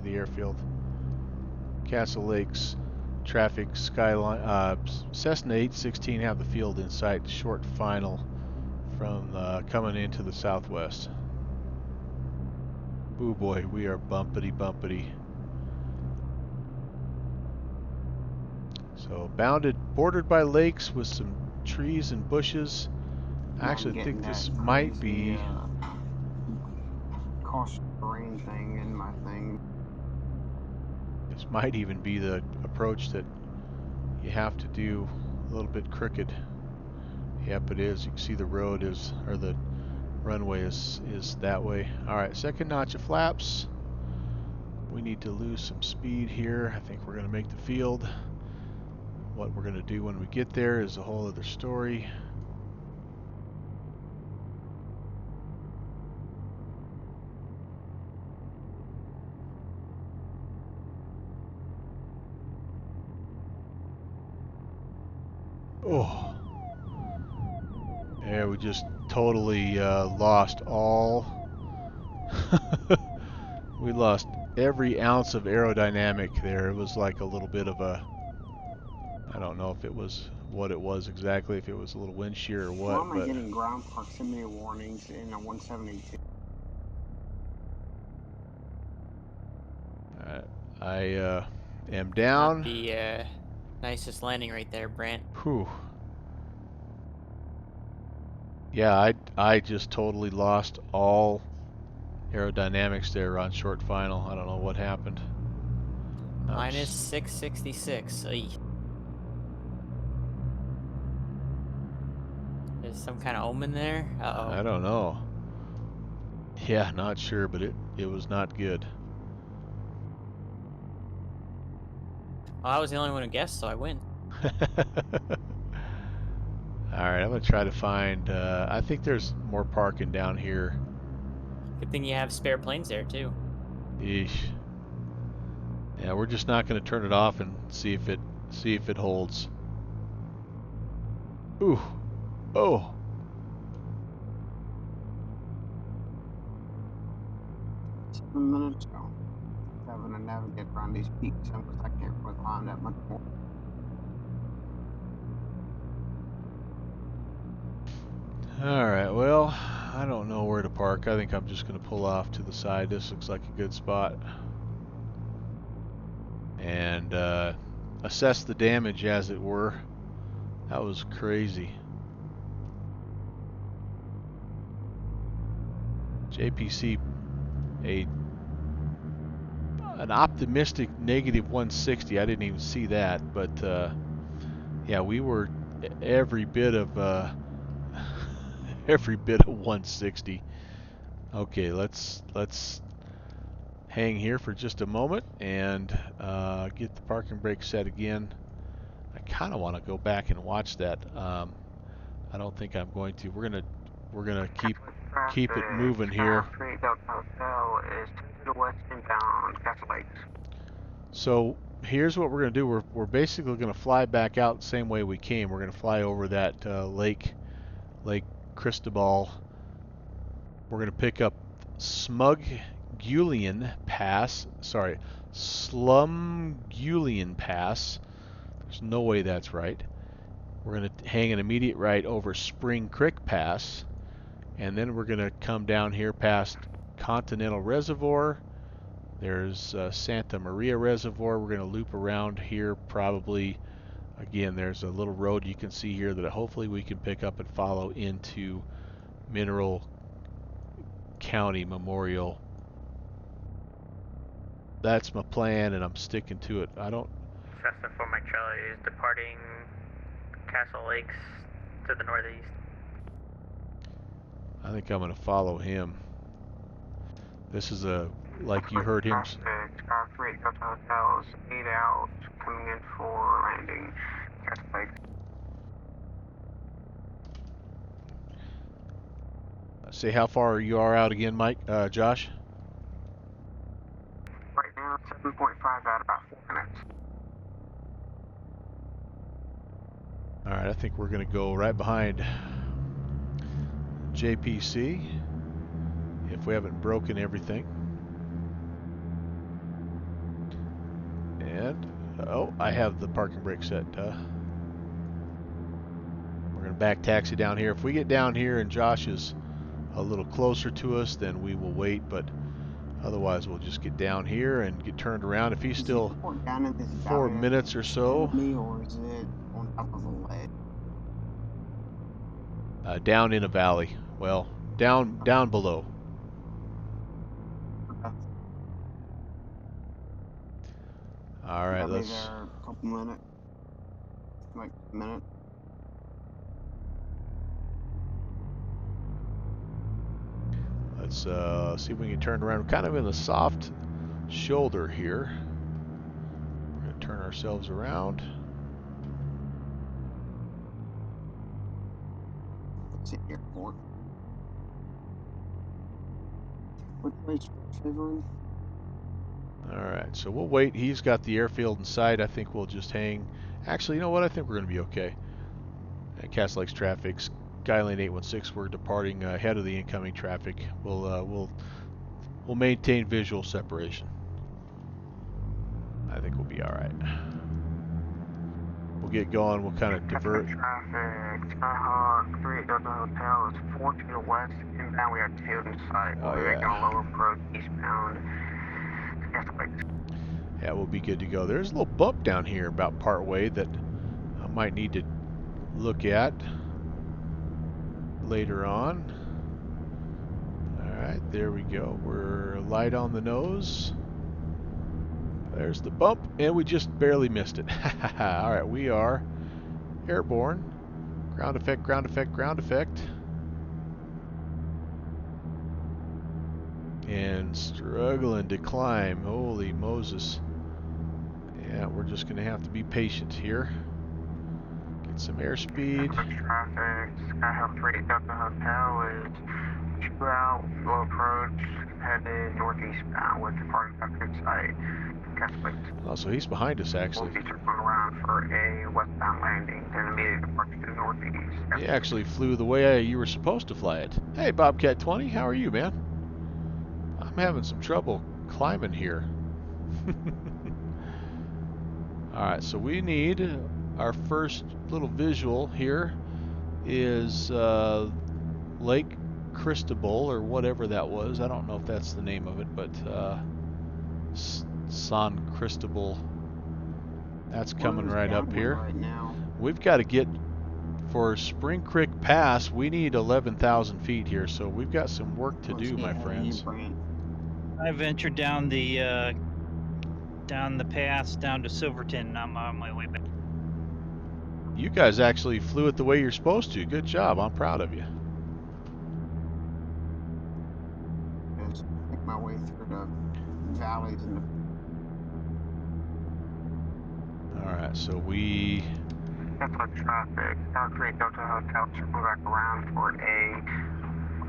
airfield. Castle Lakes, traffic, Skyline, Cessna 816 have the field in sight. Short final from coming into the southwest. Oh boy, we are bumpity. So bordered by lakes with some trees and bushes. I actually think this might be Cost rain thing in my thing. This might even be the approach that you have to do a little bit crooked. Yep, it is. You can see the road is, or the runway is that way. All right, second notch of flaps. We need to lose some speed here. I think we're going to make the field. What we're going to do when we get there is a whole other story. Oh, yeah, we just totally lost all. We lost every ounce of aerodynamic there. It was like a little bit of a, I don't know if it was what it was exactly, if it was a little wind shear or what. Why am I getting ground proximity warnings in a 172? I am down. Not the nicest landing right there, Brant. Whew. Yeah, I just totally lost all aerodynamics there on short final. I don't know what happened. Minus 666. Ay. There's some kind of omen there. Uh-oh. I don't know. Yeah, not sure, but it was not good. Well, I was the only one who guessed, so I win. Alright, I'm going to try to find, I think there's more parking down here. Good thing you have spare planes there, too. Yeesh. Yeah, we're just not going to turn it off and see if it holds. Ooh. Oh. Minutes ago. Having to navigate around these peaks because I can't really climb that much more. Alright, well, I don't know where to park. I think I'm just going to pull off to the side. This looks like a good spot. And assess the damage, as it were. That was crazy. JPC, an optimistic negative 160. I didn't even see that, but yeah, we were every bit of 160. Okay, let's hang here for just a moment and get the parking brake set again. I kind of want to go back and watch that. I don't think I'm going to. We're gonna keep it moving here. So here's what we're gonna do. We're basically gonna fly back out the same way we came. We're gonna fly over that Lake Cristobal. We're gonna pick up Smug Pass. Sorry, Slumgulian Pass. There's no way that's right. We're going to hang an immediate right over Spring Creek Pass, and then we're going to come down here past Continental Reservoir. There's Santa Maria Reservoir. We're going to loop around here probably. Again, there's a little road you can see here that hopefully we can pick up and follow into Mineral County Memorial. That's my plan, and I'm sticking to it. I don't... Cessna for Mike Charlie is departing Castle Lakes to the northeast. I think I'm going to follow him. This is a, like you heard him. Star 3 Delta Hotels, 8 out, coming in for landing. Castle Lakes. Say how far you are out again, Mike, Josh? Right now, 7.5 out, about 4 minutes. Alright, I think we're going to go right behind JPC, if we haven't broken everything. And, oh, I have the parking brake set. We're going to back taxi down here. If we get down here and Josh is a little closer to us, then we will wait, but otherwise we'll just get down here and get turned around. If he's still 4 minutes or so. Or is it on top of a ledge? Down in a valley. Well, down below. All right, let's. There a couple minutes, like a minute. Let's see if we can turn around. We're kind of in the soft shoulder here. We're going to turn ourselves around. It's the airport. What place we're favoring? Alright, so we'll wait. He's got the airfield in sight. I think we'll just hang. Actually, you know what? I think we're going to be okay. At Castle Lakes traffic, Skylane 816, we're departing ahead of the incoming traffic. We'll maintain visual separation. I think we'll be alright. We'll get going. We'll kind of divert. Traffic, Skyhawk, 3 Delta Hotel is 4 to the west. Inbound, we have 2 in sight. Oh, We're yeah. making a lower approach eastbound. Castle Lakes. Yeah, we'll be good to go. There's a little bump down here about part way that I might need to look at later on. Alright, there we go. We're light on the nose. There's the bump, and we just barely missed it. Alright, we are airborne. Ground effect, ground effect, ground effect. And struggling to climb. Holy Moses. Yeah, we're just going to have to be patient here. Get some airspeed. Traffic, Skyhawk 3 Delta Hotel is 2 out, low approach, headed northeastbound with departing traffic in sight. Castle Lakes. Oh, so he's behind us, actually. We'll be circling around for a westbound landing, then immediate departure to the northeast. He actually flew the way you were supposed to fly it. Hey, Bobcat 20, how are you, man? I'm having some trouble climbing here. Alright, so we need our first little visual here is Lake Cristobal, or whatever that was. I don't know if that's the name of it, but San Cristobal. That's coming right up here. Right now. We've got to get, for Spring Creek Pass, we need 11,000 feet here, so we've got some work to do, my friends. I ventured down the pass down to Silverton. I'm on my way back. You guys actually flew it the way you're supposed to. Good job. I'm proud of you. Just make my way through the valleys and the Alright, so we... Delta traffic, South 3 Delta Hotel, circle back around for a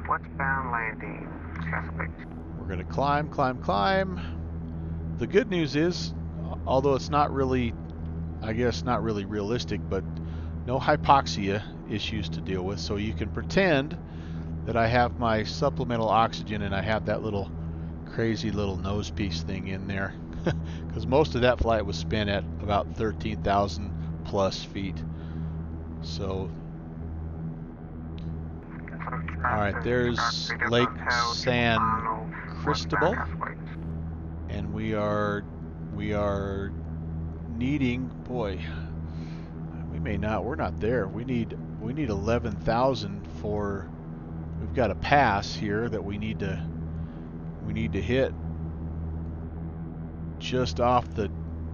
westbound landing. Castle Lakes. We're going to climb, climb, climb. The good news is, although it's not really, I guess not really realistic, but no hypoxia issues to deal with, so you can pretend that I have my supplemental oxygen and I have that little crazy little nose piece thing in there, because most of that flight was spent at about 13,000 plus feet. So, all right, there's Lake San Cristobal, and we are needing, boy, we're not there. We need 11,000 for. We've got a pass here that we need to hit just off the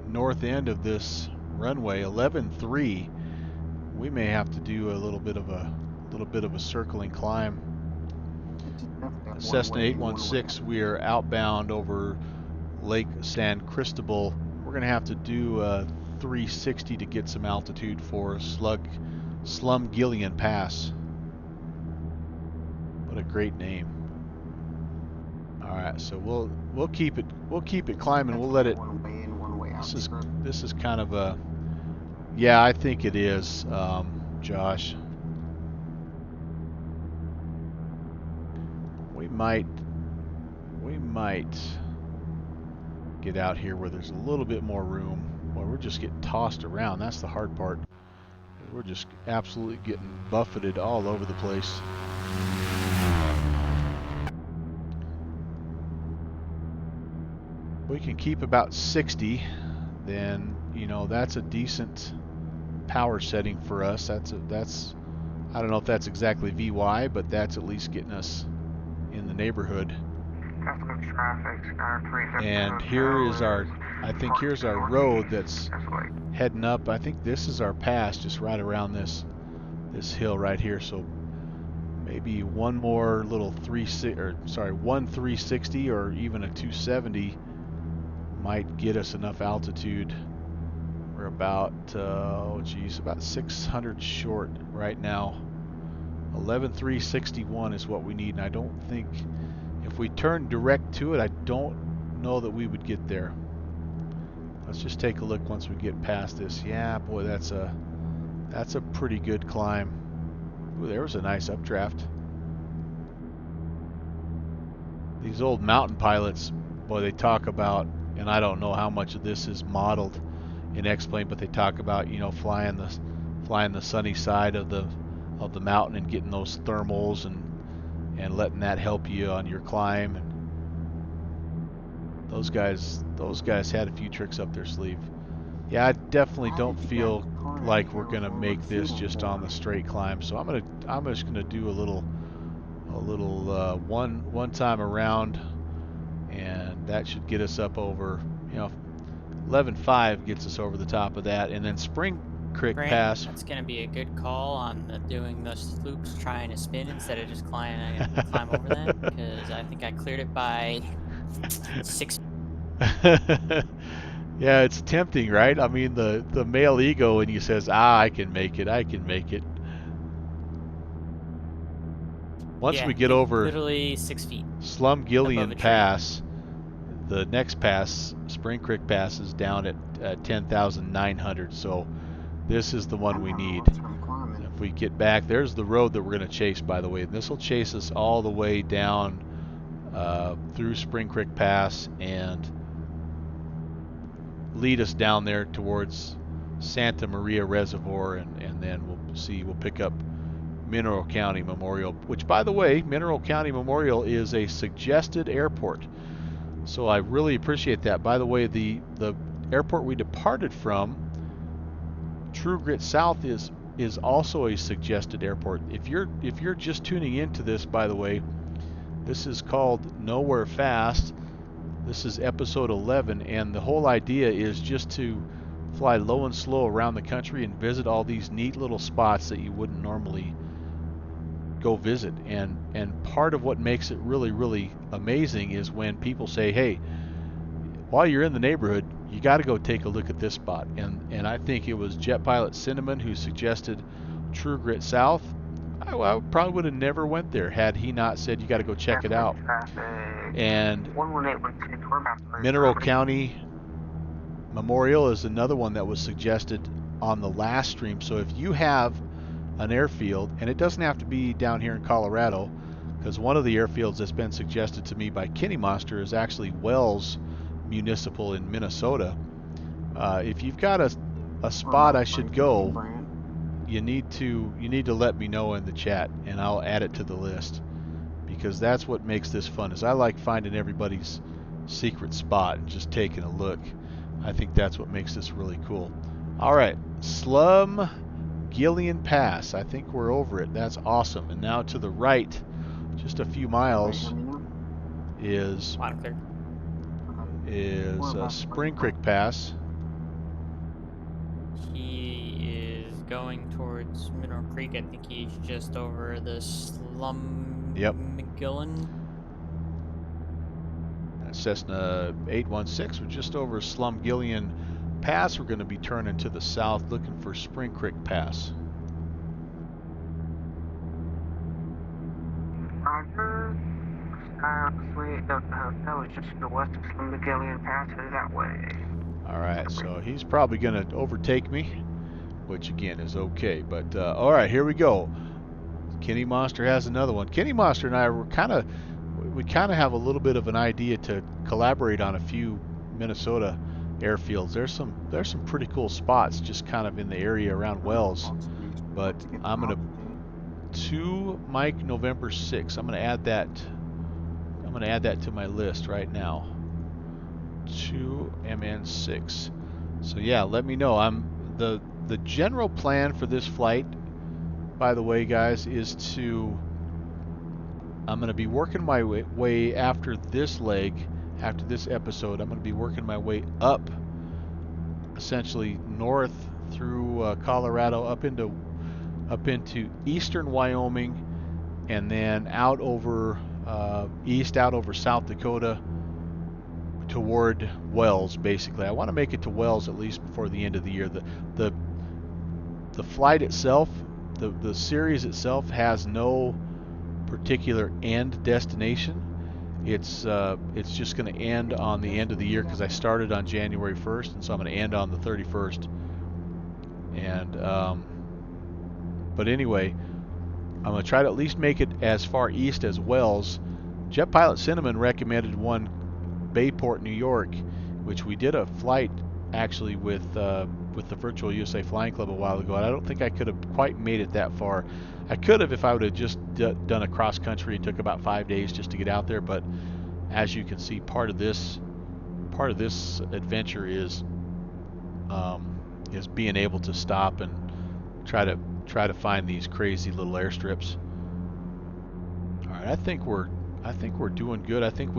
north end of this runway, 11.3. We may have to do a little bit of a circling climb. Cessna 816, we are outbound over Lake San Cristobal. We're going to have to do 360 to get some altitude for Slumgillion Pass. What a great name. All right, so we'll keep it climbing. We'll let it. This is kind of a. Yeah, I think it is, Josh. We might get out here where there's a little bit more room. Well, we're just getting tossed around. That's the hard part. We're just absolutely getting buffeted all over the place. We can keep about 60, then that's a decent power setting for us. That's I don't know if that's exactly VY, but that's at least getting us in the neighborhood. And here's our road that's heading up. I think this is our pass, just right around this hill right here. So maybe one more little 360 or even a 270 might get us enough altitude. We're about about 600 short right now. 11,361 is what we need, and I don't think if we turn direct to it, I don't know that we would get there. Let's just take a look once we get past this. Yeah, boy, that's a pretty good climb. Ooh, there was a nice updraft. These old mountain pilots, boy, they talk about, and I don't know how much of this is modeled in X-Plane, but they talk about flying the sunny side of the mountain and getting those thermals and letting that help you on your climb. And those guys had a few tricks up their sleeve. Yeah, I definitely don't feel like we're gonna make this just on the straight climb. So I'm just gonna do a little one time around, and that should get us up over 11.5 gets us over the top of that, and then Spring Creek Pass. That's going to be a good call on doing those loops, trying to spin instead of just climb over that, because I think I cleared it by 6. Yeah, it's tempting, right? I mean, the male ego in you says, I can make it. Once we get over literally 6 feet Slumgillion Pass, the next pass, Spring Creek Pass, is down at 10,900. So this is the one we need. If we get back, there's the road that we're going to chase, by the way. And this will chase us all the way down through Spring Creek Pass and lead us down there towards Santa Maria Reservoir, and then we'll pick up Mineral County Memorial, which, by the way, Mineral County Memorial is a suggested airport. So I really appreciate that. By the way, the airport we departed from, True Grit South, is also a suggested airport. If you're just tuning into this, by the way, this is called Nowhere Fast. This is episode 11, and the whole idea is just to fly low and slow around the country and visit all these neat little spots that you wouldn't normally go visit. And part of what makes it really, really amazing is when people say, hey, while you're in the neighborhood, you got to go take a look at this spot. And I think it was Jet Pilot Cinnamon who suggested True Grit South. I probably would have never went there had he not said you got to go check it out. And Mineral County Memorial is another one that was suggested on the last stream. So if you have an airfield, and it doesn't have to be down here in Colorado, because one of the airfields that's been suggested to me by Kenny Monster is actually Wells Municipal in Minnesota. If you've got a spot I should go, you need to let me know in the chat, and I'll add it to the list, because that's what makes this fun. Is I like finding everybody's secret spot and just taking a look. I think that's what makes this really cool. All right, Slum Gillian Pass. I think we're over it. That's awesome. And now to the right, just a few miles, is Spring Creek Pass. He is going towards Mineral Creek. I think he's just over the Slum. Yep. McGillen. Cessna 816. We're just over Slum Gillian Pass. We're going to be turning to the south, looking for Spring Creek Pass. Roger. Sweet. That was just to the west of Slum McGillian Pass, headed that way. All right, so he's probably going to overtake me, which again is okay. But all right, here we go. Kenny Monster has another one. Kenny Monster and I were kind of have a little bit of an idea to collaborate on a few Minnesota airfields. There's some pretty cool spots just kind of in the area around Wells. But I'm gonna to Mike November 6th. I'm gonna add that to my list right now. To MN6. So yeah, let me know. The general plan for this flight, by the way, guys, is I'm going to be working my way after this leg, after this episode. I'm going to be working my way up, essentially north through Colorado, up into eastern Wyoming, and then out over east, out over South Dakota, toward Wells. Basically, I want to make it to Wells at least before the end of the year. The flight itself, the series itself, has no particular end destination. It's just going to end on the end of the year, because I started on January 1st, and so I'm going to end on the 31st. And but anyway, I'm going to try to at least make it as far east as Wells. Jet Pilot Cinnamon recommended one, Bayport, New York, which we did a flight actually with the Virtual USA Flying Club a while ago, and I don't think I could have quite made it that far. I could have if I would have just done a cross country and took about 5 days just to get out there, but as you can see, part of this adventure is being able to stop and try to find these crazy little airstrips. All right, I think we're doing good. I think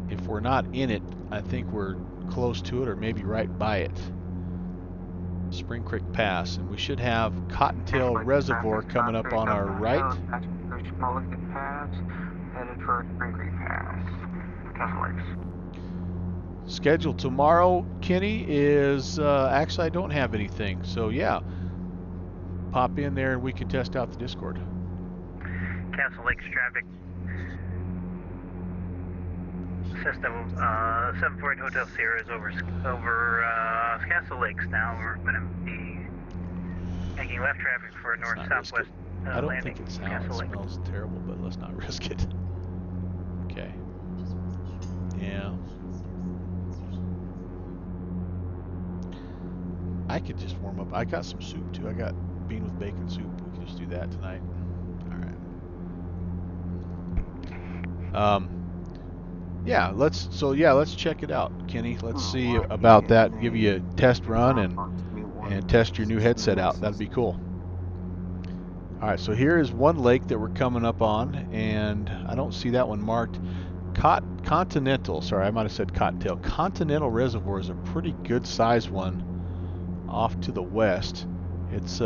if we're not in it, I think we're close to it, or maybe right by it. Spring Creek Pass, and we should have Cottontail Reservoir coming up on our right. Pass, headed for Spring Creek Pass, Castle Lakes. Scheduled tomorrow, Kenny, is actually I don't have anything, so yeah, pop in there and we can test out the Discord. Castle Lakes traffic. System 748 Hotel Sierra is over Castle Lakes now. We're going to be making left traffic for north-southwest I don't landing. think it Castle Lakes. smells terrible, but let's not risk it. Okay. Yeah. I could just warm up. I got some soup too. I got bean with bacon soup. We can just do that tonight. All right. Yeah, let's check it out, Kenny. Let's see about that. Give you a test run and test your new headset out. That'd be cool. All right, so here is one lake that we're coming up on, and I don't see that one marked. Continental. Sorry, I might have said Cottontail. Continental Reservoir is a pretty good sized one off to the west. It's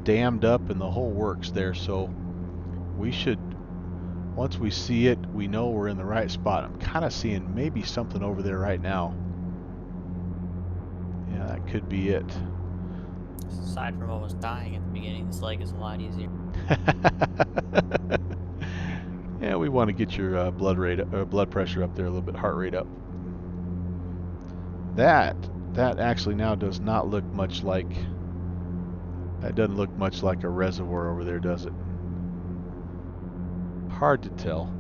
dammed up and the whole works there, so we should. Once we see it, we know we're in the right spot. I'm kind of seeing maybe something over there right now. Yeah, that could be it. Aside from almost dying at the beginning, this leg is a lot easier. Yeah, we want to get your blood pressure up there a little bit, heart rate up. That actually now does not look much like. That doesn't look much like a reservoir over there, does it? hard to tell.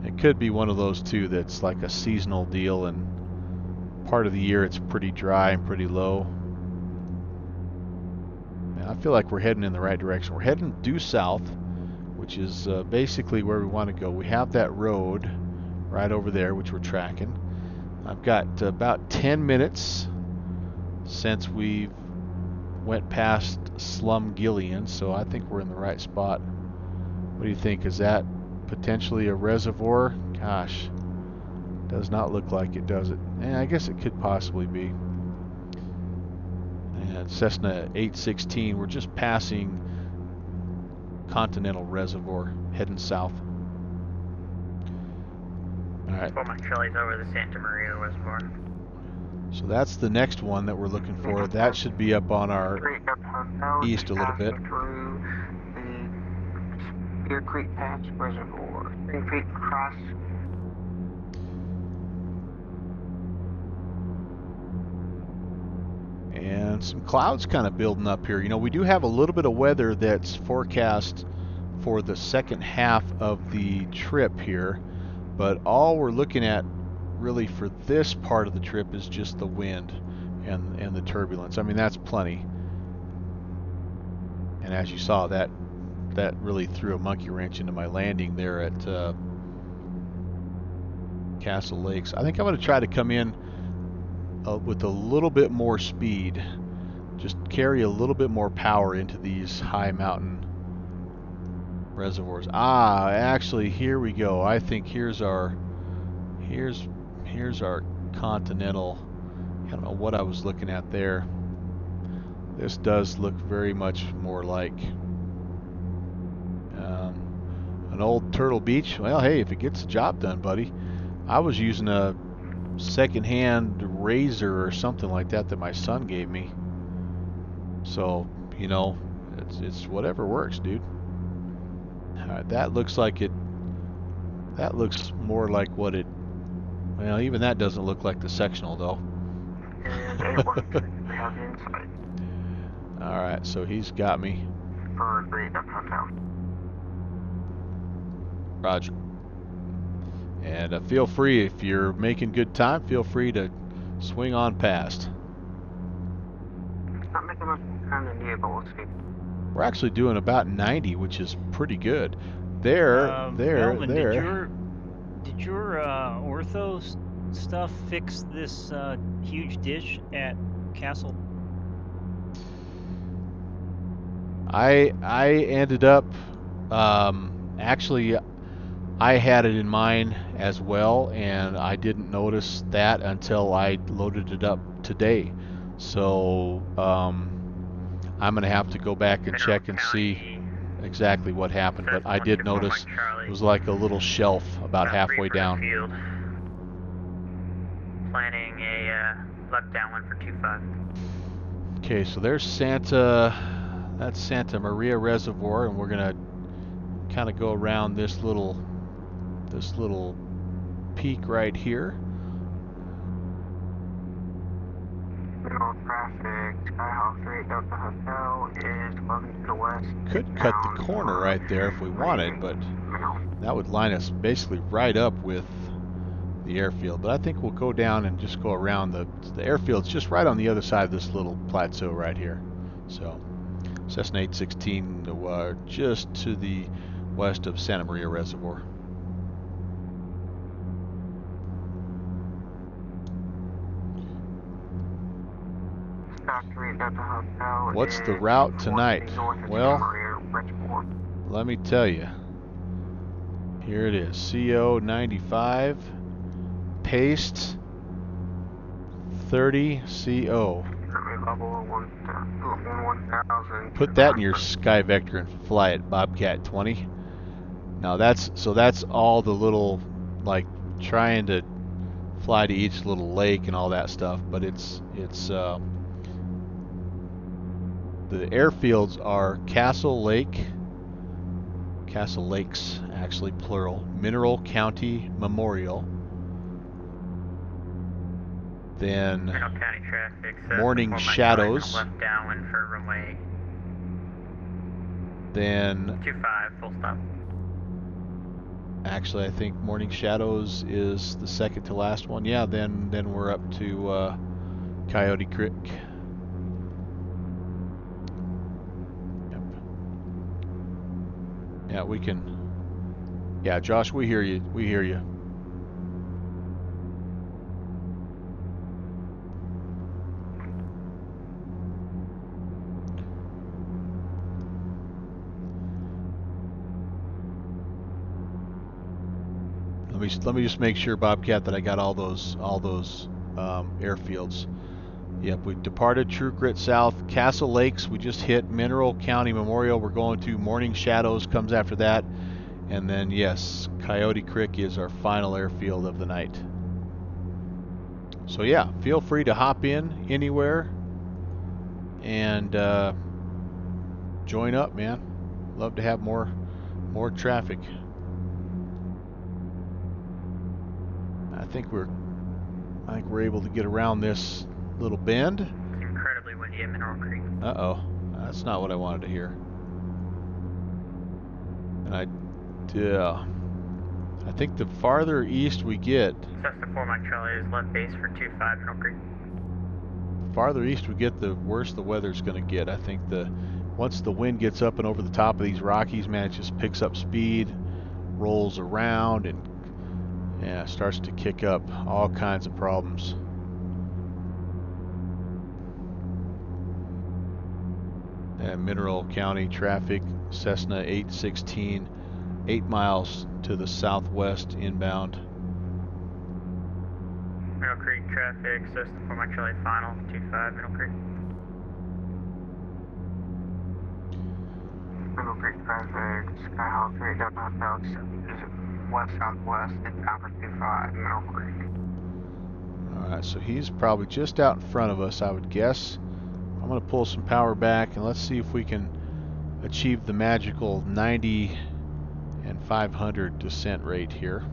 It could be one of those two that's like a seasonal deal, and part of the year it's pretty dry and pretty low. And I feel like we're heading in the right direction. We're heading due south, which is basically where we want to go. We have that road right over there, which we're tracking. I've got about 10 minutes since we went past Slumgillian, so I think we're in the right spot. What do you think? Is that potentially a reservoir? Gosh, does not look like it, does it? I guess it could possibly be. And Cessna 816, we're just passing Continental Reservoir, heading south. All right. Well, my trolley's over the Santa Maria Reservoir. So that's the next one that we're looking for. That should be up on our east a little bit. Through the Spear Creek Pass Reservoir. Spring Creek Cross. And some clouds kind of building up here. You know, we do have a little bit of weather that's forecast for the second half of the trip here, but all we're looking at really for this part of the trip is just the wind and the turbulence. I mean, that's plenty. And as you saw, that really threw a monkey wrench into my landing there at Castle Lakes. I think I'm going to try to come in with a little bit more speed, just carry a little bit more power into these high mountain reservoirs. Actually, here we go. I think here's our Continental. I don't know what I was looking at there. This does look very much more like an old Turtle Beach. Well, hey, if it gets the job done, buddy. I was using a second-hand razor or something like that my son gave me. So, you know, it's whatever works, dude. All right, that looks like it. That looks more like what it. Well, even that doesn't look like the sectional, though. And A1 we have the inside. All right, so he's got me. For the Hotel. Roger. And feel free, if you're making good time, feel free to swing on past. Not making much time in here, but we'll see. We're actually doing about 90, which is pretty good. Melvin, Did your ortho stuff fix this huge dish at Castle? I ended up actually I had it in mind as well, and I didn't notice that until I loaded it up today. So I'm gonna have to go back and check and see exactly what happened, but I did notice it was like a little shelf about halfway down. Planning a left down one for 25. Okay, so there's that's Santa Maria Reservoir, and we're gonna kind of go around this little peak right here. Middle traffic, Skyhawk 3 Delta Hotel is 11 to the west. Could cut the corner right there if we wanted, but that would line us basically right up with the airfield. But I think we'll go down and just go around the airfield's just right on the other side of this little plateau right here. So Cessna 816 just to the west of Santa Maria Reservoir. What's the route tonight? Well, let me tell you. Here it is. CO 95 paste 30 CO. Put that in your Sky Vector and fly it, Bobcat 20. Now that's all the little, like, trying to fly to each little lake and all that stuff, but it's the airfields are Castle Lakes, actually plural, Mineral County Memorial, then County traffic, Morning Shadows, left downwind for runway then 25, full stop. Actually, I think Morning Shadows is the second to last one. Yeah, then we're up to Coyote Creek. Yep. Yeah, we can. Yeah, Josh, we hear you. We hear you. Let me just make sure, Bobcat, that I got all those airfields. Yep, we departed True Grit South, Castle Lakes. We just hit Mineral County Memorial. We're going to Morning Shadows comes after that, and then yes, Coyote Creek is our final airfield of the night. So yeah, feel free to hop in anywhere and join up, man. Love to have more traffic. I think we're able to get around this little bend. It's incredibly windy at Mineral Creek. Uh-oh. That's not what I wanted to hear. And I think the farther east we get, Cessna 4 Mike Charlie is left base for 25 Mineral Creek. farther east we get, the worse the weather's going to get. I think once the wind gets up and over the top of these Rockies, man, it just picks up speed, rolls around, and yeah, starts to kick up all kinds of problems. And Mineral County traffic, Cessna 816, 8 miles to the southwest inbound. Mineral Creek traffic, Cessna 4 Mike Charlie final, 25 Mineral Creek. Mineral Creek traffic, Skyhawk 3 Delta Hotel, west-southwest, inbound for 25 Mineral Creek. Alright, so he's probably just out in front of us, I would guess. I'm going to pull some power back and let's see if we can achieve the magical 90 and 500 descent rate here.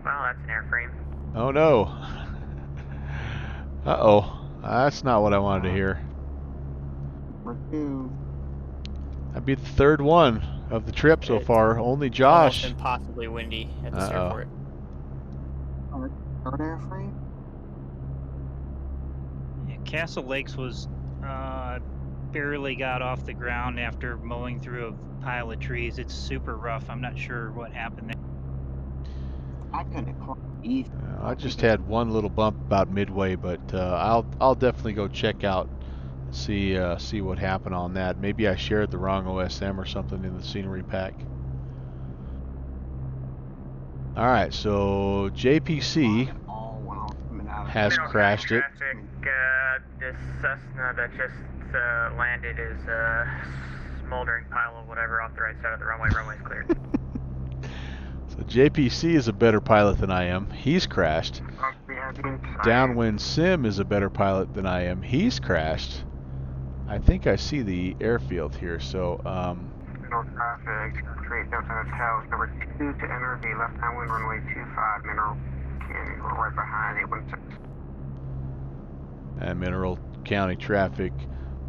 Wow, that's an airframe. Oh no. Uh-oh. That's not what I wanted to hear. That'd be the third one of the trip so far. Only Josh. Almost impossibly windy at this airport. Third airframe? Yeah, Castle Lakes was barely got off the ground after mowing through a pile of trees. It's super rough. I'm not sure what happened there. I couldn't call either. I just had one little bump about midway, but I'll definitely go check out, see what happened on that. Maybe I shared the wrong OSM or something in the scenery pack. All right, so JPC has crashed it. Traffic, this Cessna that just landed is a smoldering pile of whatever off the right side of the runway. Runway's cleared. So JPC is a better pilot than I am. He's crashed. Downwind Sim is a better pilot than I am. He's crashed. I think I see the airfield here, so Mineral traffic, 3 Delta Hotel, number 2 to enter the left downwind runway 25 Mineral County. We're right behind 816. and Mineral County traffic,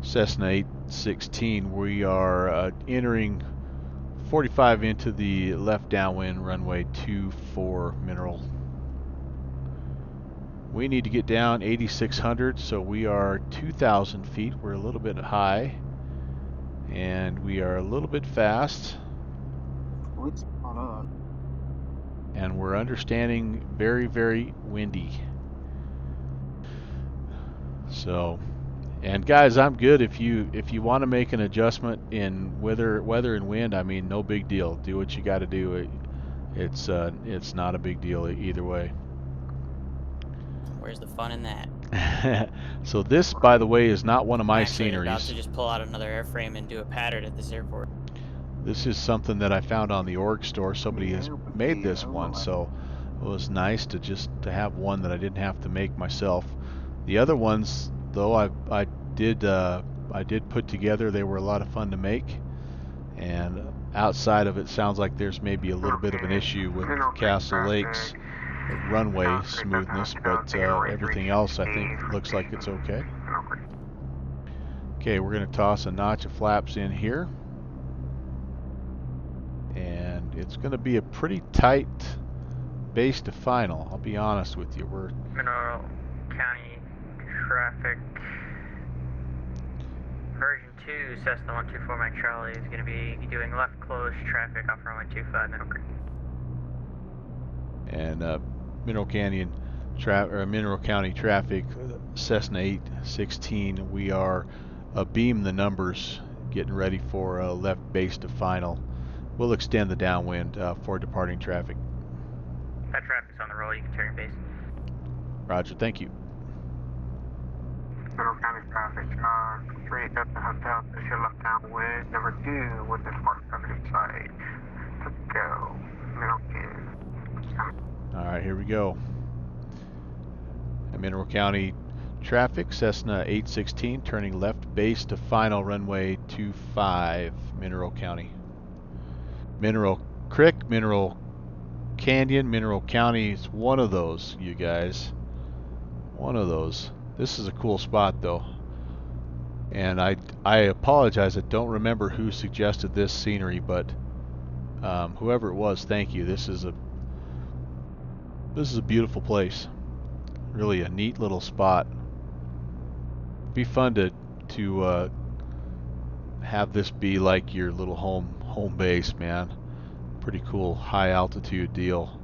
Cessna 816. We are entering 45 into the left downwind runway 24 Mineral. We need to get down 8,600, so we are 2,000 feet. We're a little bit high, and we are a little bit fast. And we're understanding very, very windy. So, and guys, I'm good if you want to make an adjustment in weather and wind. I mean, no big deal. Do what you got to do. It's not a big deal either way. Where's the fun in that? So this, by the way, is not one of my I'm actually about sceneries. to just pull out another airframe and do a pattern at this airport. This is something that I found on the org store. Somebody has made this one, so it was nice to have one that I didn't have to make myself. The other ones, though, I did put together. They were a lot of fun to make, and outside of it, sounds like there's maybe a little bit of an issue with Castle Lakes runway smoothness, but everything else I think looks like it's okay. Okay, we're going to toss a notch of flaps in here. And it's going to be a pretty tight base to final, I'll be honest with you. We're Mineral County traffic. Version 2, Cessna 124 Mike Charlie is going to be doing left close traffic off runway 25 Mineral Creek. and Mineral County traffic, Cessna 816. We are abeam the numbers, getting ready for left base to final. We'll extend the downwind for departing traffic. That traffic's on the roll. You can turn your base. Roger, thank you. Mineral County traffic, 3 Delta Hotel, push your left downwind, number 2 with the spark traffic inside. Let's go. Mineral County. All right, here we go. Mineral County traffic, Cessna 816, turning left base to final, runway 25, Mineral County. Mineral Creek, Mineral Canyon, Mineral County, it's one of those, you guys. One of those. This is a cool spot, though. And I apologize, I don't remember who suggested this scenery, but whoever it was, thank you. This is a beautiful place. Really a neat little spot. Be fun to have this be like your little home base, man. Pretty cool high altitude deal.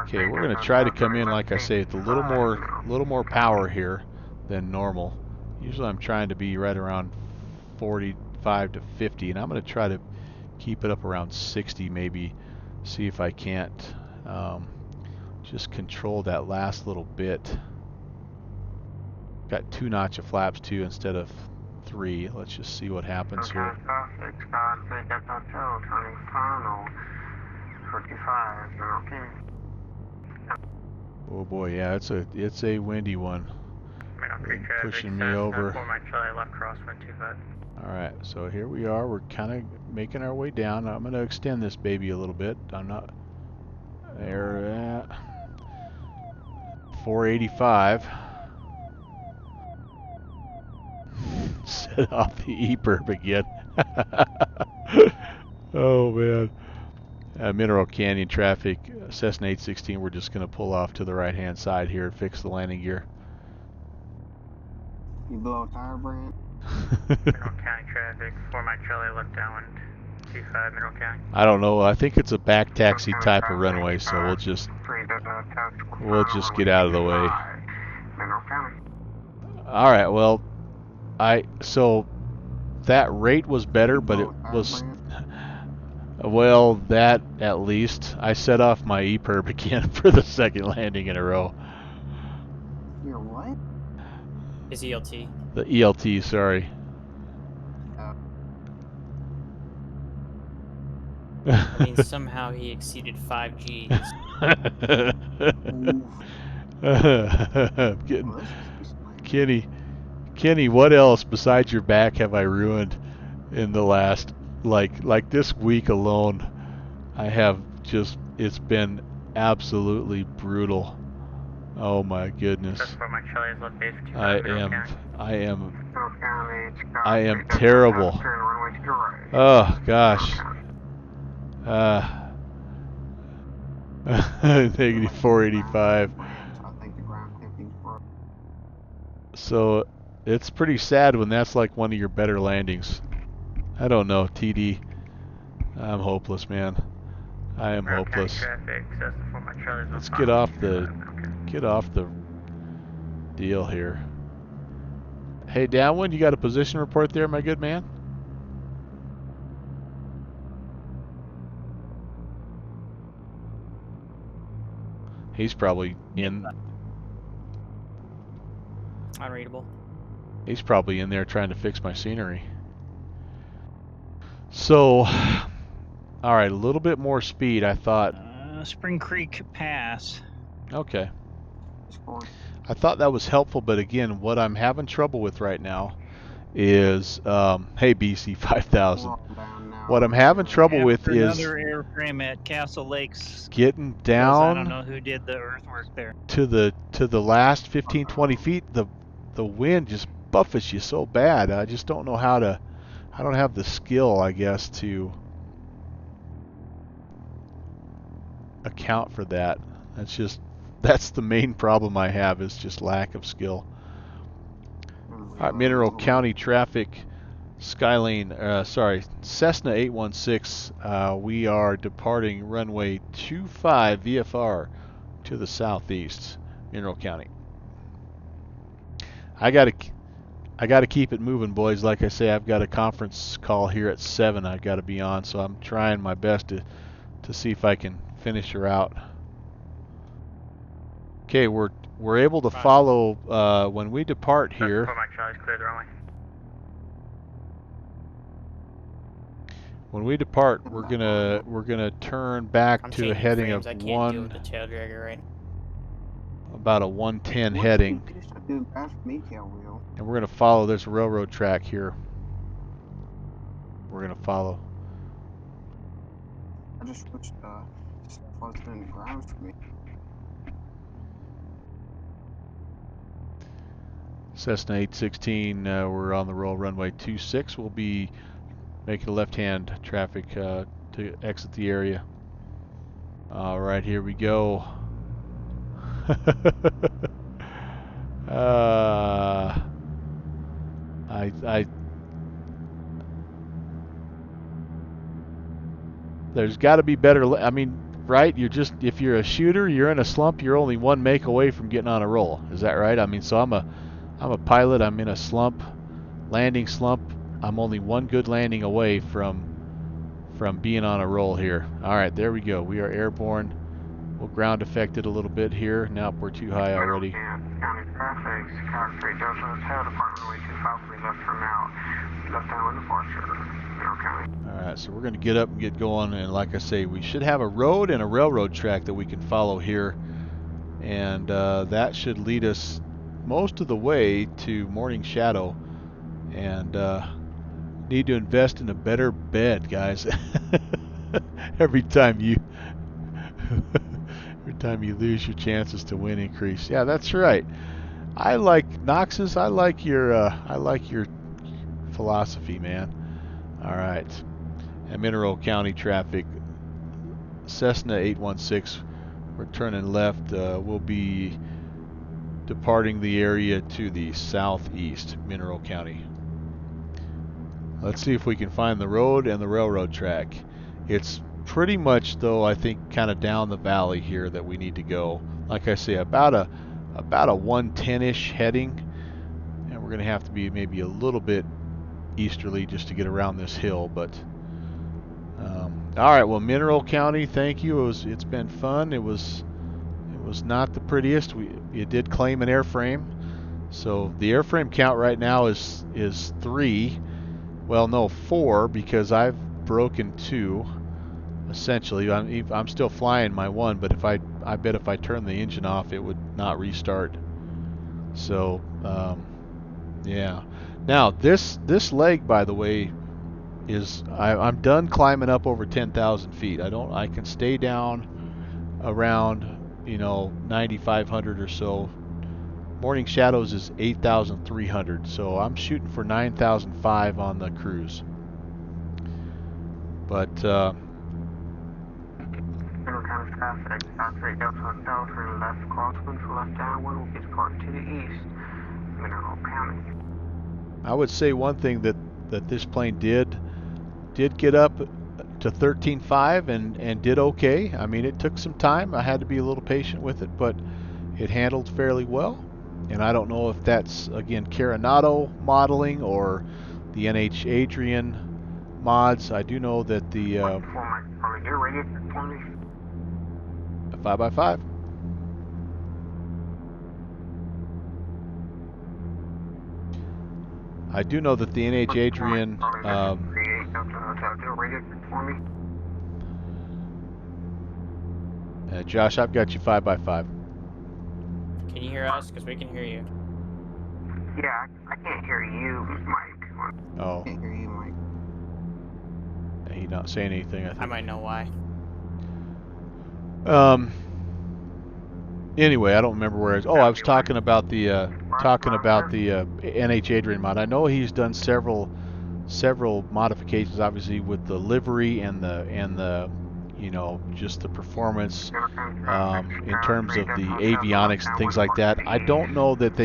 Okay, we're gonna try to come in, like I say, with a little more power here than normal. Usually I'm trying to be right around 45 to 50, and I'm gonna try to keep it up around 60 maybe. See if I can't just control that last little bit. Got 2 notch of flaps too instead of 3. Let's just see what happens here. Oh boy, yeah, it's a windy one. Pushing me over. Alright, so here we are. We're kind of making our way down. I'm going to extend this baby a little bit. I'm not there at 485. Set off the E-perp again. Oh man. Mineral Canyon traffic, Cessna 816. We're just going to pull off to the right hand side here and fix the landing gear. You blow a tire, Brand? Mineral County traffic, 4 Mike Charlie left downwind, 25 Mineral County. I don't know. I think it's a back taxi type of runway, so we'll just get out of the way. All right. Well, so that rate was better, but it was that at least I set off my E-perp again for the second landing in a row. Your what? His ELT. The ELT, sorry. I mean, somehow he exceeded 5 Gs. Kenny, what else besides your back have I ruined in the last, like this week alone? I have just, it's been absolutely brutal. Oh my goodness. I am terrible. Oh gosh. Negative 485. So it's pretty sad when that's like one of your better landings. I don't know, TD. I'm hopeless, man. I am hopeless. Let's get off the deal here. Hey, downwind, you got a position report there, my good man? He's probably in. Unreadable. He's probably in there trying to fix my scenery. So, all right, a little bit more speed, I thought. Spring Creek Pass. Okay. I thought that was helpful, but again, what I'm having trouble with right now is, hey BC 5000. Roll down now. What I'm having trouble with After is another airframe at Castle Lakes. getting Because I don't down know who did the earthwork there. to the last 15-20 feet. The wind just buffets you so bad. I just don't know how to. I don't have the skill, I guess, to account for that. That's the main problem I have, is just lack of skill. All right, Mineral County traffic, Skylane, Cessna 816. We are departing runway 25 VFR to the southeast, Mineral County. I gotta keep it moving, boys. Like I say, I've got a conference call here at 7 I've got to be on, so I'm trying my best to see if I can finish her out. Okay, we're able to follow when we depart here. Mike Charlie's clear the runway. When we depart, we're gonna turn back I'm to a changing heading frames. of I can't deal with the tail dragger right now. about a 110 heading, and we're gonna follow this railroad track here. We're gonna follow. I just switched stuff was in the ground for me. Cessna 816, we're on the roll runway 26. We'll be making left-hand traffic to exit the area. All right, here we go. There's got to be better. I mean, right? If you're a shooter, you're in a slump. You're only one make away from getting on a roll. Is that right? I mean, so I'm a pilot. I'm in a slump, landing slump. I'm only one good landing away from being on a roll here. All right, there we go. We are airborne. We'll ground affect it a little bit here. Now we're too high already. County traffic, Chicago Delta Hotel, Department Runway 25, we left for now. Left down departure, Mineral County. All right, so we're going to get up and get going, and like I say, we should have a road and a railroad track that we can follow here, and that should lead us most of the way to Morning Shadow, and need to invest in a better bed, guys. every time you lose, your chances to win increase. Yeah, that's right. I like Noxus. I like your philosophy, man. All right. And Mineral County traffic, Cessna 816. We're turning left. We'll be departing the area to the southeast, Mineral County. Let's see if we can find the road and the railroad track. It's pretty much, though, I think, kind of down the valley here that we need to go. Like I say, about a 110-ish heading, and we're going to have to be maybe a little bit easterly just to get around this hill. But all right, well, Mineral County, thank you. It's been fun. It was not the prettiest. You did claim an airframe, so the airframe count right now is 3. Well, no, 4, because I've broken 2. Essentially, I'm still flying my 1, but I bet if I turn the engine off, it would not restart. So, yeah. Now this leg, by the way, is I'm done climbing up over 10,000 feet. I can stay down around 9,500 or so. Morning Shadows is 8,300, so I'm shooting for 9,005 on the cruise. But Mineral County traffic, Chicago Delta Hotel, turn left crosswind, left downwind, will be departing to the east, Mineral County. I would say one thing that this plane did get up to 13.5 and did okay. I mean, it took some time. I had to be a little patient with it, but it handled fairly well. And I don't know if that's, again, Carenado modeling or the NHAdrian mods. I do know that the 5x5. I do know that the NHAdrian Josh, I've got you 5x5. Can you hear us? Because we can hear you. Yeah, I can't hear you, Mike. So Can't hear you, Mike. he's not saying anything, I I think. might know why. Anyway, I don't remember where I was. Oh, I was talking about the NHAdrian mod. I know he's done several modifications, obviously with the livery and the you know, just the performance in terms of the avionics and things like that. I don't know that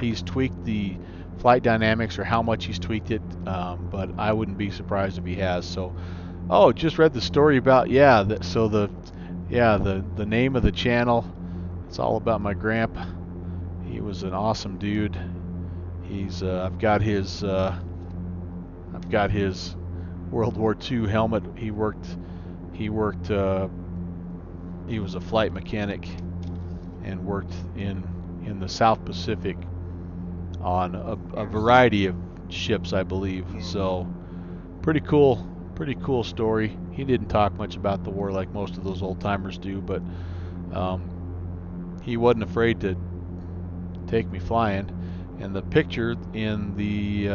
he's tweaked the flight dynamics or how much he's tweaked it, but I wouldn't be surprised if he has. So, oh, just read the story about the name of the channel. It's all about my grandpa. He was an awesome dude. He's I've got his World War II helmet. He was a flight mechanic and worked in the South Pacific on a variety of ships, I believe. So pretty cool story. He didn't talk much about the war like most of those old timers do, but he wasn't afraid to take me flying. And the picture in the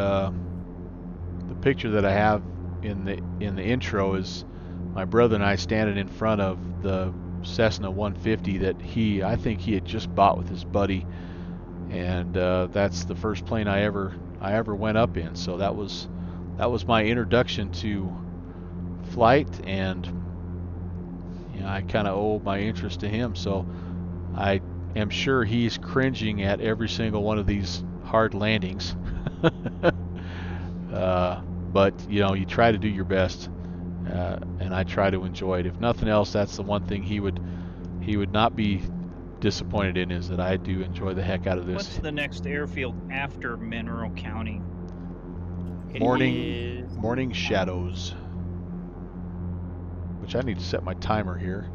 picture that I have in the intro is my brother and I standing in front of the Cessna 150 that I think he had just bought with his buddy, and that's the first plane I ever went up in. So that was my introduction to flight, and you know, I kind of owe my interest to him. So I am sure he's cringing at every single one of these hard landings. But you know, you try to do your best, and I try to enjoy it. If nothing else, that's the one thing he would not be disappointed in, is that I do enjoy the heck out of this. What's the next airfield after Mineral County? Morning Shadows, which I need to set my timer here.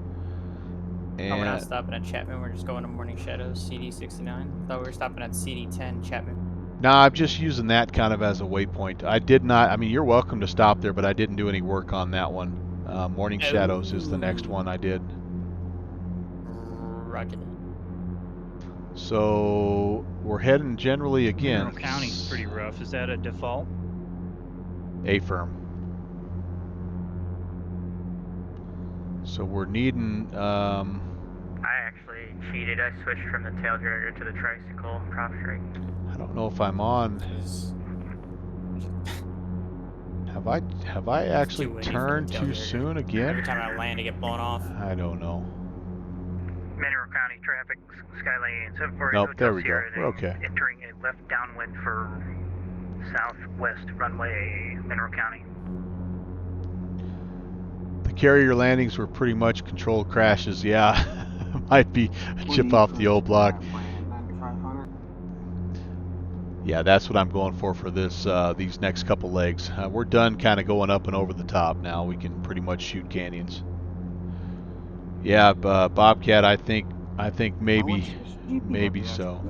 And Oh, we're not stopping at Chapman. We're just going to Morning Shadows, CD69. Thought we were stopping at CD10, Chapman. no, I'm just using that kind of as a waypoint. I did not. I mean, you're welcome to stop there, but I didn't do any work on that one. Morning Shadows is the next one I did. Roger. So we're heading generally again. Mineral County's pretty rough. Is that a default? A-firm. So we're needing. I actually cheated. I switched from the tail dragger to the tricycle prop strike. I don't know if I'm on. Have I actually too windy for the turned tail too dragger. soon Every again? time I land, I get blown off. I don't know. Mineral County traffic, Skylane 748 Nope, Hotel there we go. Sierra, We're okay. entering a left downwind for southwest runway, Mineral County. The carrier landings were pretty much controlled crashes. Yeah, might be a chip off the old block. Yeah, that's what I'm going for this these next couple legs. We're done kind of going up and over the top now. We can pretty much shoot canyons. Yeah, Bobcat, I think maybe so.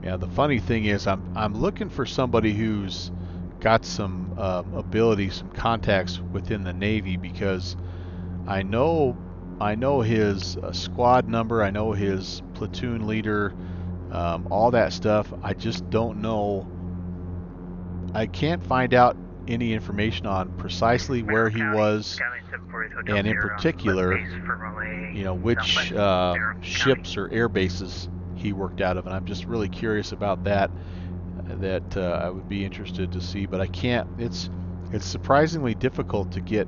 Yeah, the funny thing is I'm looking for somebody who's got some ability, some contacts within the Navy, because I know his squad number, I know his platoon leader, all that stuff. I just don't know. I can't find out any information on precisely where he was, and in particular, you know, which ships or air bases he worked out of, and I'm just really curious about that. I would be interested to see, but I can't. It's surprisingly difficult to get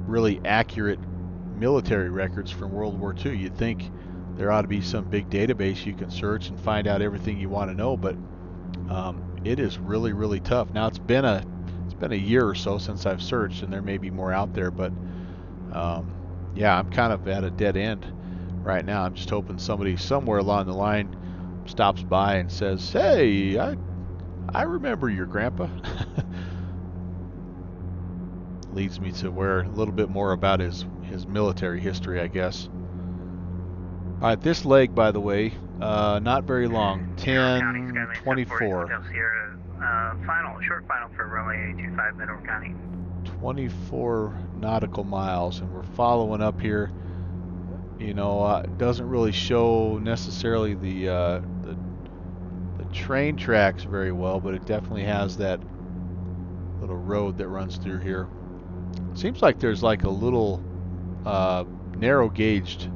really accurate military records from World War II. You'd think there ought to be some big database you can search and find out everything you want to know, but it is really tough. Now it's been a year or so since I've searched, and there may be more out there, but yeah, I'm kind of at a dead end right now. I'm just hoping somebody somewhere along the line stops by and says, "Hey, I remember your grandpa." Leads me to where a little bit more about his military history, I guess. All right, this leg, by the way, not very long, 10:24. Short final for runway 25 Mineral County. 24 nautical miles, and we're following up here. You know, it doesn't really show necessarily the train tracks very well, but it definitely has that little road that runs through here. Seems like there's like a little narrow gauged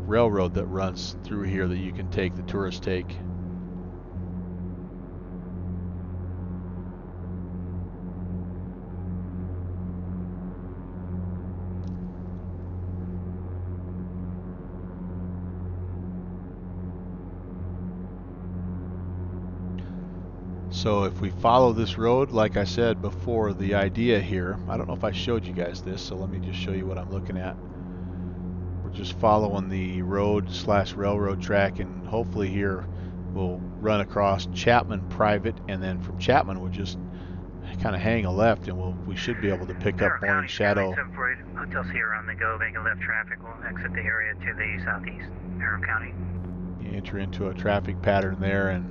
railroad that runs through here that you can take, the tourists take. So if we follow this road, like I said before, the idea here, I don't know if I showed you guys this, so let me just show you what I'm looking at. We're just following the road / railroad track, and hopefully here we'll run across Chapman Private, and then from Chapman we'll just kind of hang a left, and we should be able to pick up Morning Shadow. 748 Hotel Sierra on the go, making left traffic. We'll exit the area to the southeast, Harrow County. You enter into a traffic pattern there, and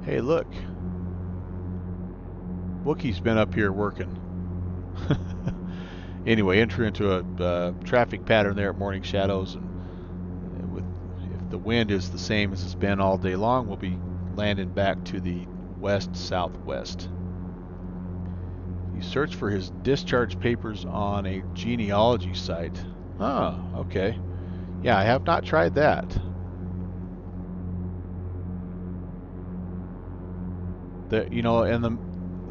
hey, look, Wookie's been up here working. Anyway, enter into a traffic pattern there at Morning Shadows, and if the wind is the same as it's been all day long, we'll be landing back to the west-southwest. You search for his discharge papers on a genealogy site. Oh, okay. Yeah, I have not tried that. You know, and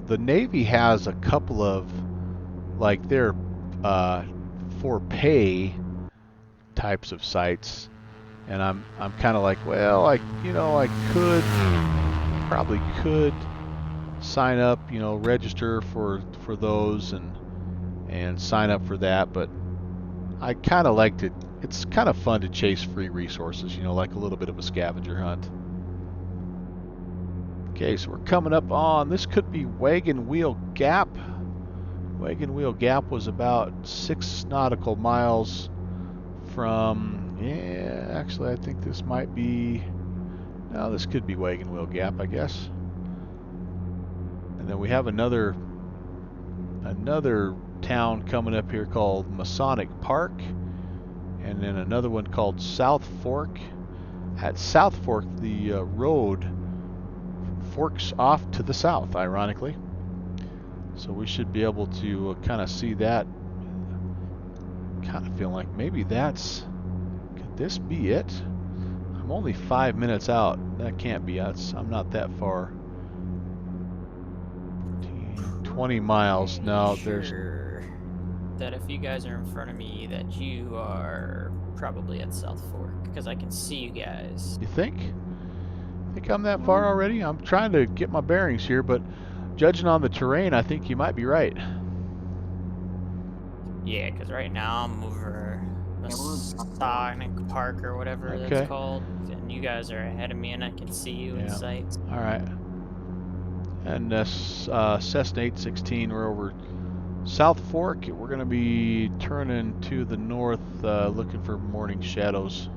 the Navy has a couple of, like, their for pay types of sites, and I'm kind of like, well, I probably could sign up, you know, register for those and sign up for that, but I kind of like to. It's kind of fun to chase free resources, you know, like a little bit of a scavenger hunt. Okay, so we're coming up on, this could be Wagon Wheel Gap. Wagon Wheel Gap was about 6 nautical miles from, yeah, actually I think this might be, no, this could be Wagon Wheel Gap, I guess. And then we have another town coming up here called Masonic Park, and then another one called South Fork. At South Fork, the road forks off to the south, ironically. So we should be able to kind of see that. Kind of feeling like maybe that's, could this be it? I'm only 5 minutes out. That can't be us. I'm not that far. 20 miles. No, there's... that if you guys are in front of me, that you are probably at South Fork, because I can see you guys. You think? Think I'm that far already? I'm trying to get my bearings here, but judging on the terrain, I think you might be right. Yeah, because right now I'm over Masonic Park or whatever Okay. that's called, and you guys are ahead of me, and I can see you in sight. All right. And Cessna 816, we're over South Fork. We're going to be turning to the north, looking for Morning Shadows.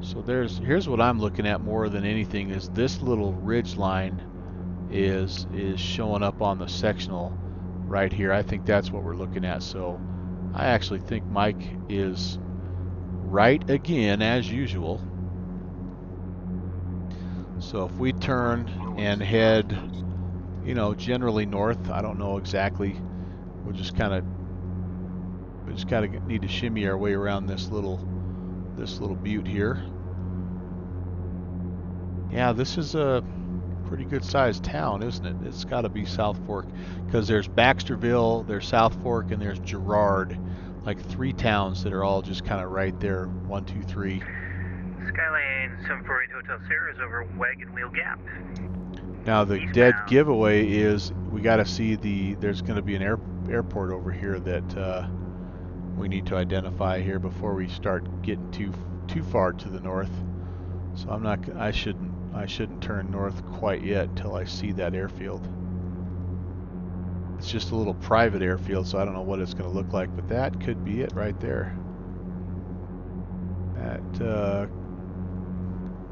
So here's what I'm looking at more than anything, is this little ridge line is showing up on the sectional right here. I think that's what we're looking at. So I actually think Mike is right again, as usual. So if we turn and head, you know, generally north, I don't know exactly. We just kind of need to shimmy our way around this little butte here. Yeah, this is a pretty good sized town, isn't it? It's got to be South Fork, because there's Baxterville, there's South Fork, and there's Girard. Like 3 towns that are all just kind of right there. 1, 2, 3. Skylane 748 Hotel Sierra is over Wagon Wheel Gap. Now the dead giveaway is we got to see there's going to be an airport over here that we need to identify here before we start getting too far to the north. So I shouldn't turn north quite yet until I see that airfield. It's just a little private airfield, so I don't know what it's going to look like, but that could be it right there. Does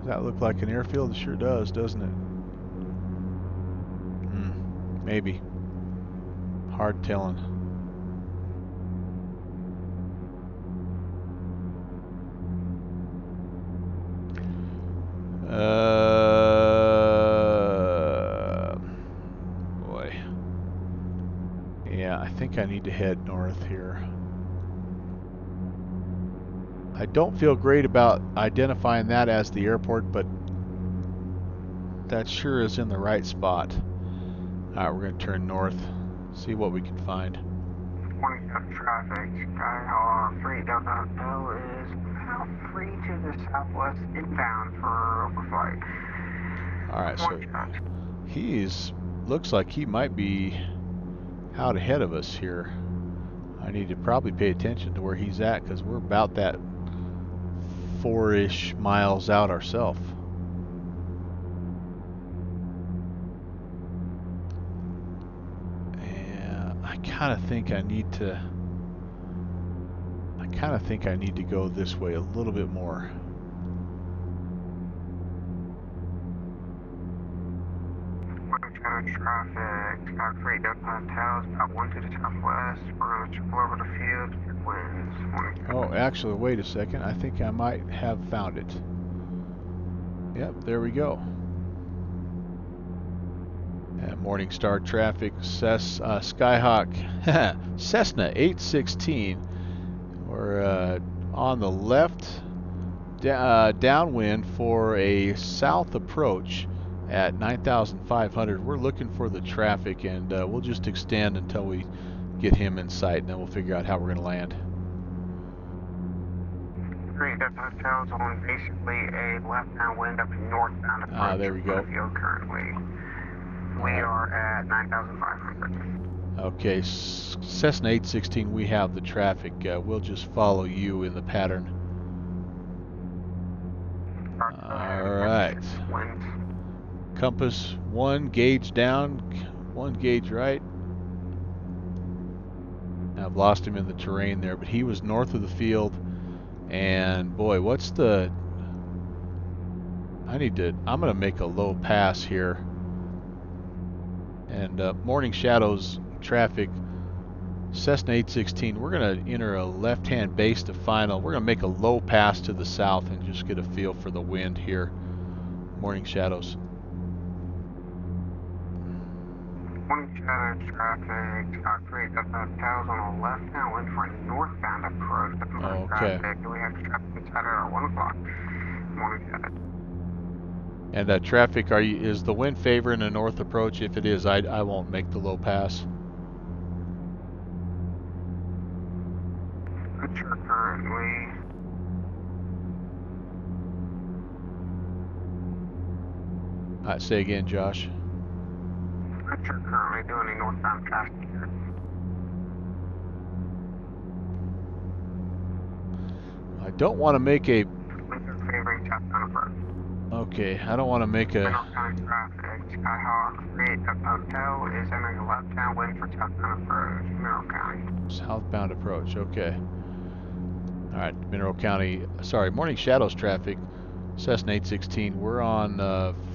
that look like an airfield? It sure does, doesn't it? Maybe. Hard telling. Boy. Yeah, I think I need to head north here. I don't feel great about identifying that as the airport, but that sure is in the right spot. Alright, we're going to turn north, see what we can find. Morning traffic. Skyhawk 3 Delta Hotel is about 3 to the southwest inbound for overflight. Alright, so looks like he might be out ahead of us here. I need to probably pay attention to where he's at because we're about that 4-ish miles out ourselves. And I kind of think I need to go this way a little bit more. Traffic. Sky 3 Delta Hotel is about 1 to the southwest. We're going to pull over the field. Winds. Oh, actually, wait a second. I think I might have found it. Yep, there we go. And Morningstar traffic, Skyhawk, Cessna 816. We're on the left, downwind for a south approach at 9,500. We're looking for the traffic, and we'll just extend until we get him in sight, and then we'll figure out how we're going to land. Great, that hotel's on basically a left-hand wind up and northbound approach. There we go. Currently, we are at 9,500. Okay, Cessna 816, we have the traffic. We'll just follow you in the pattern. Alright. Compass 1 gauge down, 1 gauge right. I've lost him in the terrain there, but he was north of the field. And boy, what's the... I'm going to make a low pass here. And Morning Shadows traffic, Cessna 816, we're going to enter a left-hand base to final. We're going to make a low pass to the south and just get a feel for the wind here. Morning Shadows. Morning Shadows traffic, Sky 3 Delta Hotel's on a left-hand wind for a northbound approach. Okay. Traffic. We have traffic inside at our 1 o'clock. Morning Shadows. And that traffic, is the wind favoring a north approach? If it is, I won't make the low pass. Not sure currently. Alright, say again, Josh. Not sure currently doing a northbound traffic here. I don't want to make a... Winds are favoring southbound approach. Okay, I don't want to make a... Mineral County traffic, Skyhawk 3 Hotel is entering a left-hand wind for southbound approach, Mineral County. Southbound approach, okay. Alright, Mineral County, sorry, Morning Shadows traffic, Cessna 816, we're on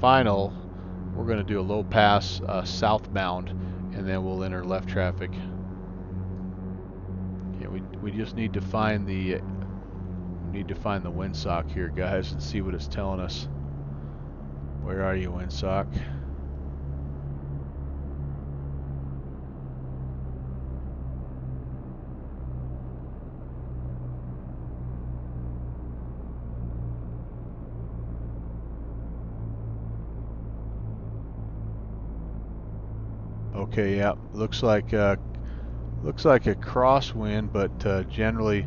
final. We're going to do a low pass southbound, and then we'll enter left traffic. Yeah, we just need to find the windsock here, guys, and see what it's telling us. Where are you, windsock? Okay, yeah, looks like a crosswind, but generally,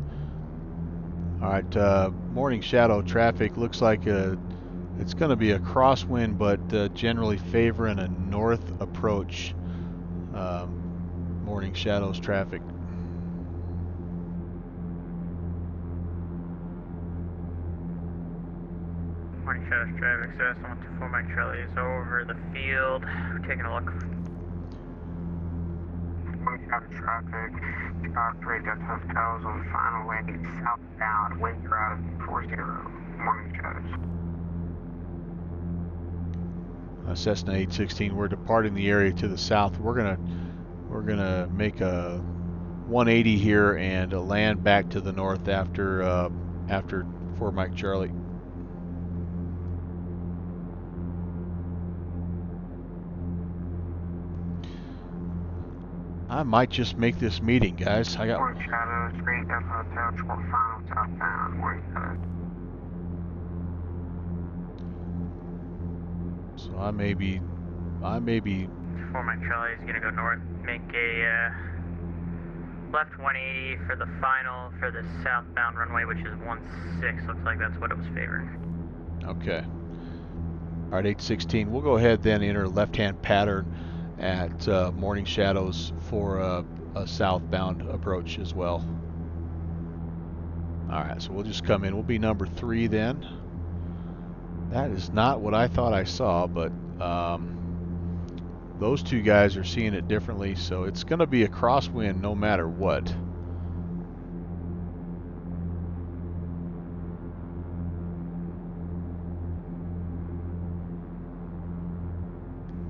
all right. Morning Shadow traffic looks like it's going to be a crosswind, but generally favoring a north approach. Morning Shadows traffic. Morning Shadows traffic, so that's 124 Mike Charlie is over the field. We're taking a look. Morning Shadows traffic, Sky 3 Delta Hotel's on final landing southbound, winds are out of 40. Morning Shadows. Cessna 816, we're departing the area to the south. We're We're gonna make a 180 here and land back to the north after after Fort Mike Charlie. I might just make this meeting, guys. I got Morning Shadows, Green F Hotel, short final southbound, Morning Shadows. so I may be 4 Mike Charlie is gonna go north, make a left 180 for the final for the southbound runway, which is 16. Looks like that's what it was favoring. okay. All right, 816. We'll go ahead then enter left-hand pattern at Morning Shadows for a southbound approach as well. All right, so we'll just come in. We'll be number 3 then. That is not what I thought I saw, but those two guys are seeing it differently, so it's going to be a crosswind no matter what.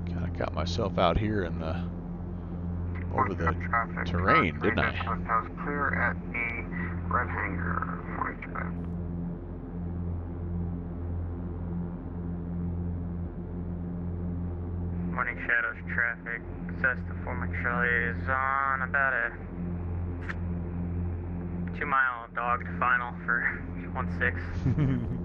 Kind of got myself out here in the over the terrain, didn't I? Hotels clear at the Red Hangar, Morning Shadows. Morning Shadows traffic. Cessna 4 Mike Charlie is on about a 2-mile dogged final for 16.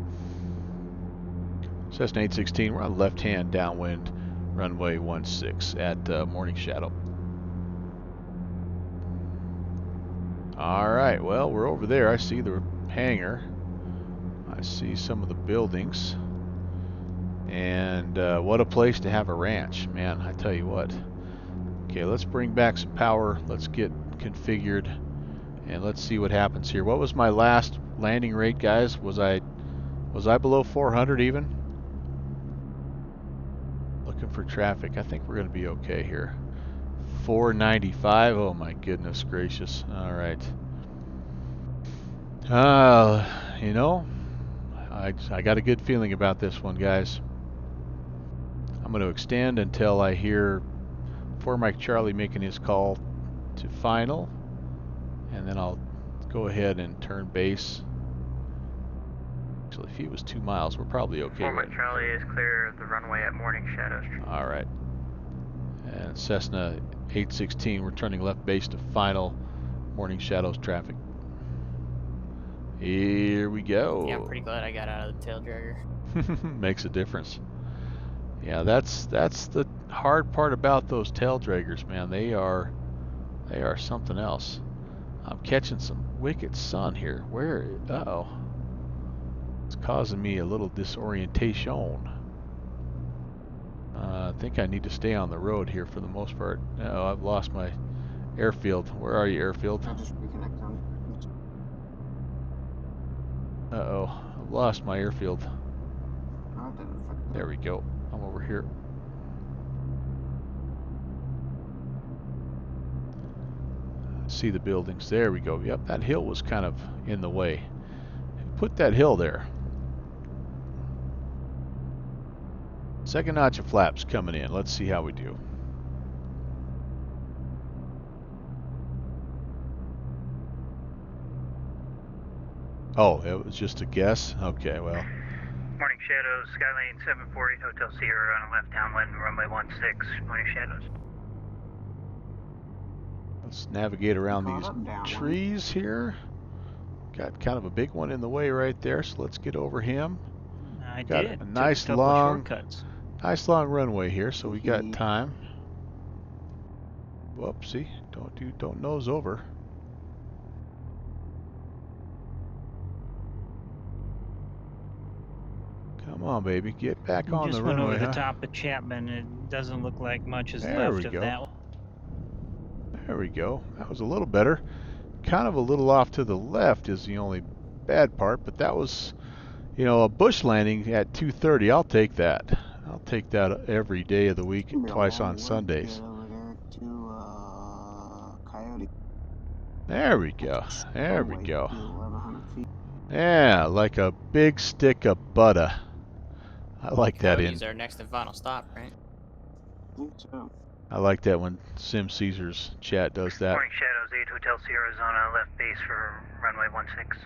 Cessna 816, we're on left-hand downwind runway 16 at Morning Shadow. All right, well, we're over there. I see the hangar. I see some of the buildings. And what a place to have a ranch, man, I tell you what. Okay, let's bring back some power. Let's get configured and let's see what happens here. What was my last landing rate, guys? Was I below 400 even? Looking for traffic. I think we're going to be okay here. 495. Oh my goodness gracious. All right. You know, I got a good feeling about this one, guys. I'm going to extend until I hear 4 Mike Charlie making his call to final, and then I'll go ahead and turn base. Actually, if he was 2 miles, we're probably okay. 4 Mike Charlie is clear of the runway at Morning Shadows. All right. And Cessna 816, we're turning left base to final, Morning Shadows traffic. Here we go. Yeah, I'm pretty glad I got out of the tail dragger. Makes a difference. Yeah, that's the hard part about those tail draggers, man. They are something else. I'm catching some wicked sun here. Where? Uh-oh. It's causing me a little disorientation. I think I need to stay on the road here for the most part. Oh, I've lost my airfield. Where are you, airfield? I just reconnect on. Uh-oh. I've lost my airfield. No, it didn't affect me. There we go. I'm over here. See the buildings. There we go. Yep, that hill was kind of in the way. Put that hill there. Second notch of flaps coming in. Let's see how we do. Oh, it was just a guess? Okay, well. Morning Shadows, Skylane 740, Hotel Sierra on a left downwind, runway 16, Morning Shadows. Let's navigate around Caught these up downwind. trees here. Got kind of a big one in the way right there, so let's get over him. I Got did. a Took nice couple long- shortcuts. Nice long runway here, so we got time. Whoopsie, don't nose over. Come on, baby, get back We on just the went runway. over the huh? top of Chapman. It doesn't look like much is There we left of go. that one. There we go. That was a little better. Kind of a little off to the left is the only bad part, but that was, you know, a bush landing at 2:30. I'll take that. I'll take that every day of the week It'll and be a twice long on way to Sundays. get over there to Coyote. There we go. There we Runway go. 1100 feet. Yeah, like a big stick of butter. I like that in. Coyote's our next and final stop, right? I think so. I like that when Sim Caesar's chat does that. Morning Shadows, 8 Hotel Sierra Zona, left base for runway 16.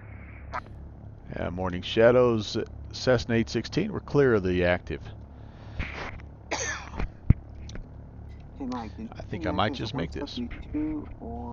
Yeah, Morning Shadows, Cessna 816. We're clear of the active. Hey Mike, I think I might just make this. 2 or